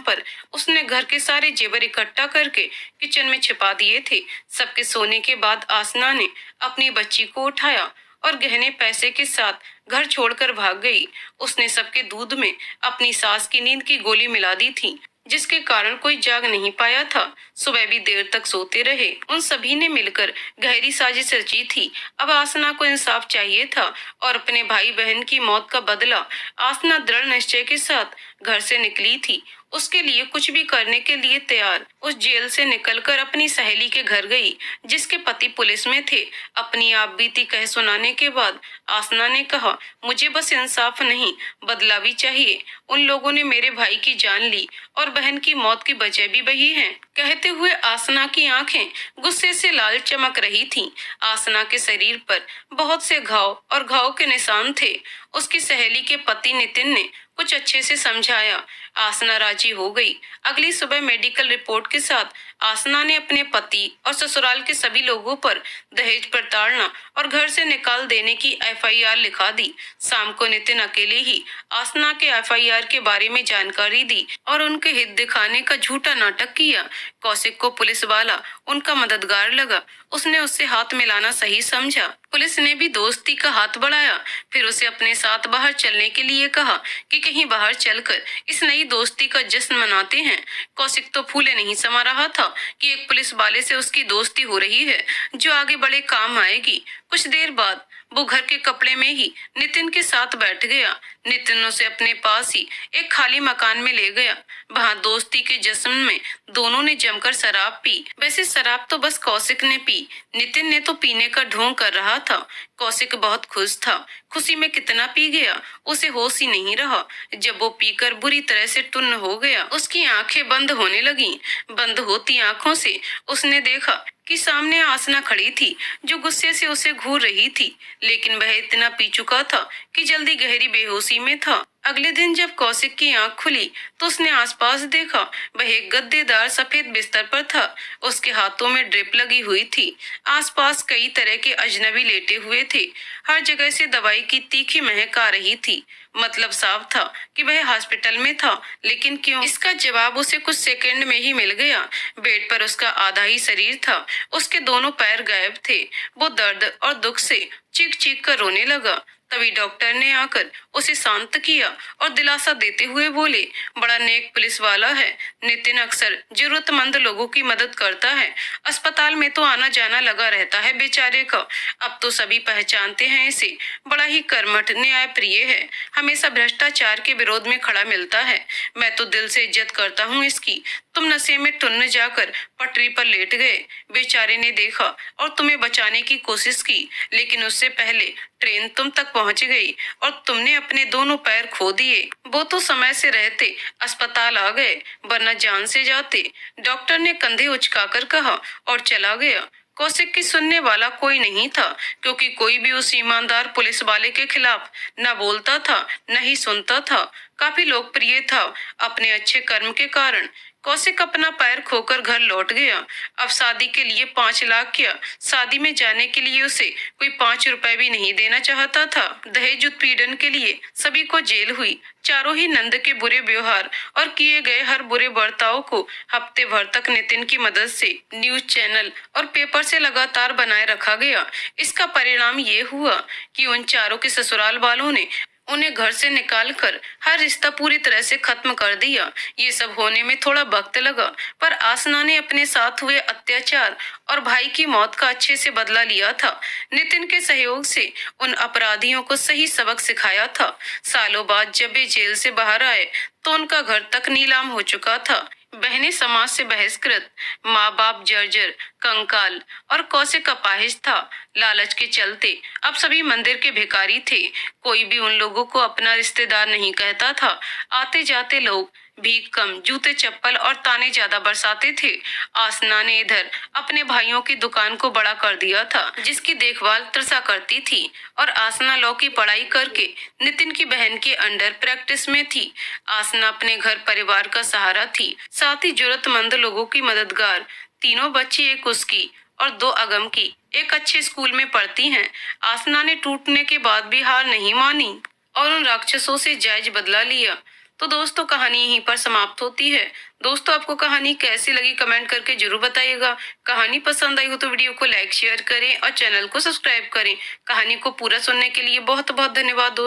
पर उसने घर के सारे जेवर इकट्ठा करके किचन में छिपा दिए थे। सबके सोने के बाद आसना ने अपनी बच्ची को उठाया और गहने पैसे के साथ घर छोड़कर भाग गई। उसने सबके दूध में अपनी सास की नींद की गोली मिला दी थी, जिसके कारण कोई जाग नहीं पाया था। सुबह भी देर तक सोते रहे। उन सभी ने मिलकर गहरी साजिश रची थी। अब आसना को इंसाफ चाहिए था और अपने भाई बहन की मौत का बदला। आसना दृढ़ निश्चय के साथ घर से निकली थी, उसके लिए कुछ भी करने के लिए तैयार। उस जेल से निकलकर अपनी सहेली के घर गई, जिसके पति पुलिस में थे। अपनी आप बीती कह सुनाने के बाद आसना ने कहा, मुझे बस इंसाफ नहीं, बदला भी चाहिए। उन लोगों ने मेरे भाई की जान ली और बहन की मौत की वजह भी वही है। कहते हुए आसना की आंखें गुस्से से लाल चमक रही थीं। आसना के शरीर पर बहुत से घाव और घाव के निशान थे। उसकी सहेली के पति नितिन ने कुछ अच्छे से समझाया। आसना राजी हो गई। अगली सुबह मेडिकल रिपोर्ट के साथ आसना ने अपने पति और ससुराल के सभी लोगों पर दहेज प्रताड़ना और घर से निकाल देने की एफआईआर लिखा दी। शाम को नितिन अकेले ही आसना के एफआईआर के बारे में जानकारी दी और उनके हित दिखाने का झूठा नाटक किया। कौशिक को पुलिस वाला उनका मददगार लगा। उसने उससे हाथ मिलाना सही समझा। पुलिस ने भी दोस्ती का हाथ बढ़ाया। फिर उसे अपने साथ बाहर चलने के लिए कहा कि कहीं बाहर चलकर इस नई दोस्ती का जश्न मनाते हैं। कौशिक तो फूले नहीं समा रहा था कि एक पुलिस वाले से उसकी दोस्ती हो रही है, जो आगे बड़े काम आएगी। कुछ देर बाद वो घर के कपड़े में ही नितिन के साथ बैठ गया। नितिन उसे अपने पास ही एक खाली मकान में ले गया। वहां दोस्ती के जश्न में दोनों ने जमकर शराब पी। वैसे शराब तो बस कौशिक ने पी, नितिन ने तो पीने का ढोंग कर रहा था। कौशिक बहुत खुश था। खुशी में कितना पी गया, उसे होश ही नहीं रहा। जब वो पीकर बुरी तरह से टुन्न हो गया, उसकी आंखें बंद होने लगीं। बंद होती आंखों से उसने देखा कि सामने आसना खड़ी थी, जो गुस्से से उसे घूर रही थी, लेकिन वह इतना पी चुका था कि जल्दी गहरी बेहोशी में था। अगले दिन जब कौशिक की आंख खुली तो उसने आसपास देखा। वह एक गद्देदार सफेद बिस्तर पर था। उसके हाथों में ड्रिप लगी हुई थी। आसपास कई तरह के अजनबी लेटे हुए थे। हर जगह से दवाई की तीखी महक आ रही थी। मतलब साफ था कि वह हॉस्पिटल में था, लेकिन क्यों? इसका जवाब उसे कुछ सेकंड में ही मिल गया। बेड पर उसका आधा ही शरीर था। उसके दोनों पैर गायब थे। वो दर्द और दुख से चीख चीख कर रोने लगा। तभी डॉक्टर ने आकर उसे शांत किया और दिलासा देते हुए बोले, बड़ा नेक पुलिस वाला है। नितिन अक्सर जरूरतमंद लोगों की मदद करता है। अस्पताल में तो आना जाना लगा रहता है बेचारे का। अब तो सभी पहचानते हैं इसे। बड़ा ही कर्मठ, न्याय प्रिय है। हमेशा भ्रष्टाचार के विरोध में खड़ा मिलता है। मैं तो दिल से इज्जत करता हूँ इसकी। तुम नशे में टुन्न जाकर पटरी पर लेट गए। बेचारे ने देखा और तुम्हें बचाने की कोशिश की, लेकिन उससे पहले ट्रेन तुम तक पहुंच गई और तुमने अपने दोनों पैर खो दिए। वो तो समय से रहते अस्पताल आ गए, वरना जान से जाते। डॉक्टर ने कंधे उचकाकर कहा और चला गया। कौशिक की सुनने वाला कोई नहीं था, क्योंकि कोई भी उस ईमानदार पुलिस वाले के खिलाफ न बोलता था न ही सुनता था। काफी लोकप्रिय था अपने अच्छे कर्म के कारण। कौशिक अपना पैर खोकर घर लौट गया। अब शादी के लिए 5 लाख क्या, शादी में जाने के लिए उसे कोई 5 रुपए भी नहीं देना चाहता था। दहेज उत्पीड़न के लिए सभी को जेल हुई। चारों ही नंद के बुरे व्यवहार और किए गए हर बुरे बर्ताव को हफ्ते भर तक नितिन की मदद से न्यूज चैनल और पेपर से लगातार बनाए रखा गया। इसका परिणाम ये हुआ कि उन चारों के ससुराल वालों ने उन्हें घर से निकालकर हर रिश्ता पूरी तरह से खत्म कर दिया। ये सब होने में थोड़ा वक्त लगा, पर आसना ने अपने साथ हुए अत्याचार और भाई की मौत का अच्छे से बदला लिया था। नितिन के सहयोग से उन अपराधियों को सही सबक सिखाया था। सालों बाद जब वे जेल से बाहर आए तो उनका घर तक नीलाम हो चुका था। बहनें समाज से बहिष्कृत, माँ बाप जर्जर, कंकाल और कौशिक अपाहिज था। लालच के चलते अब सभी मंदिर के भिखारी थे। कोई भी उन लोगों को अपना रिश्तेदार नहीं कहता था। आते जाते लोग भीख कम, जूते चप्पल और ताने ज्यादा बरसाते थे। आसना ने इधर अपने भाइयों की दुकान को बड़ा कर दिया था, जिसकी देखभाल त्रिषा करती थी, और आसना लॉ की पढ़ाई करके नितिन की बहन के अंडर प्रैक्टिस में थी। आसना अपने घर परिवार का सहारा थी, साथ ही जरूरतमंद लोगों की मददगार। तीनों बच्ची, एक उसकी और दो अगम की, एक अच्छे स्कूल में पढ़ती हैं। आसना ने टूटने के बाद भी हार नहीं मानी और उन राक्षसों से जायज बदला लिया। तो दोस्तों, कहानी यहीं पर समाप्त होती है। दोस्तों, आपको कहानी कैसी लगी कमेंट करके जरूर बताइएगा। कहानी पसंद आई हो तो वीडियो को लाइक शेयर करें और चैनल को सब्सक्राइब करें। कहानी को पूरा सुनने के लिए बहुत बहुत धन्यवाद दोस्तों।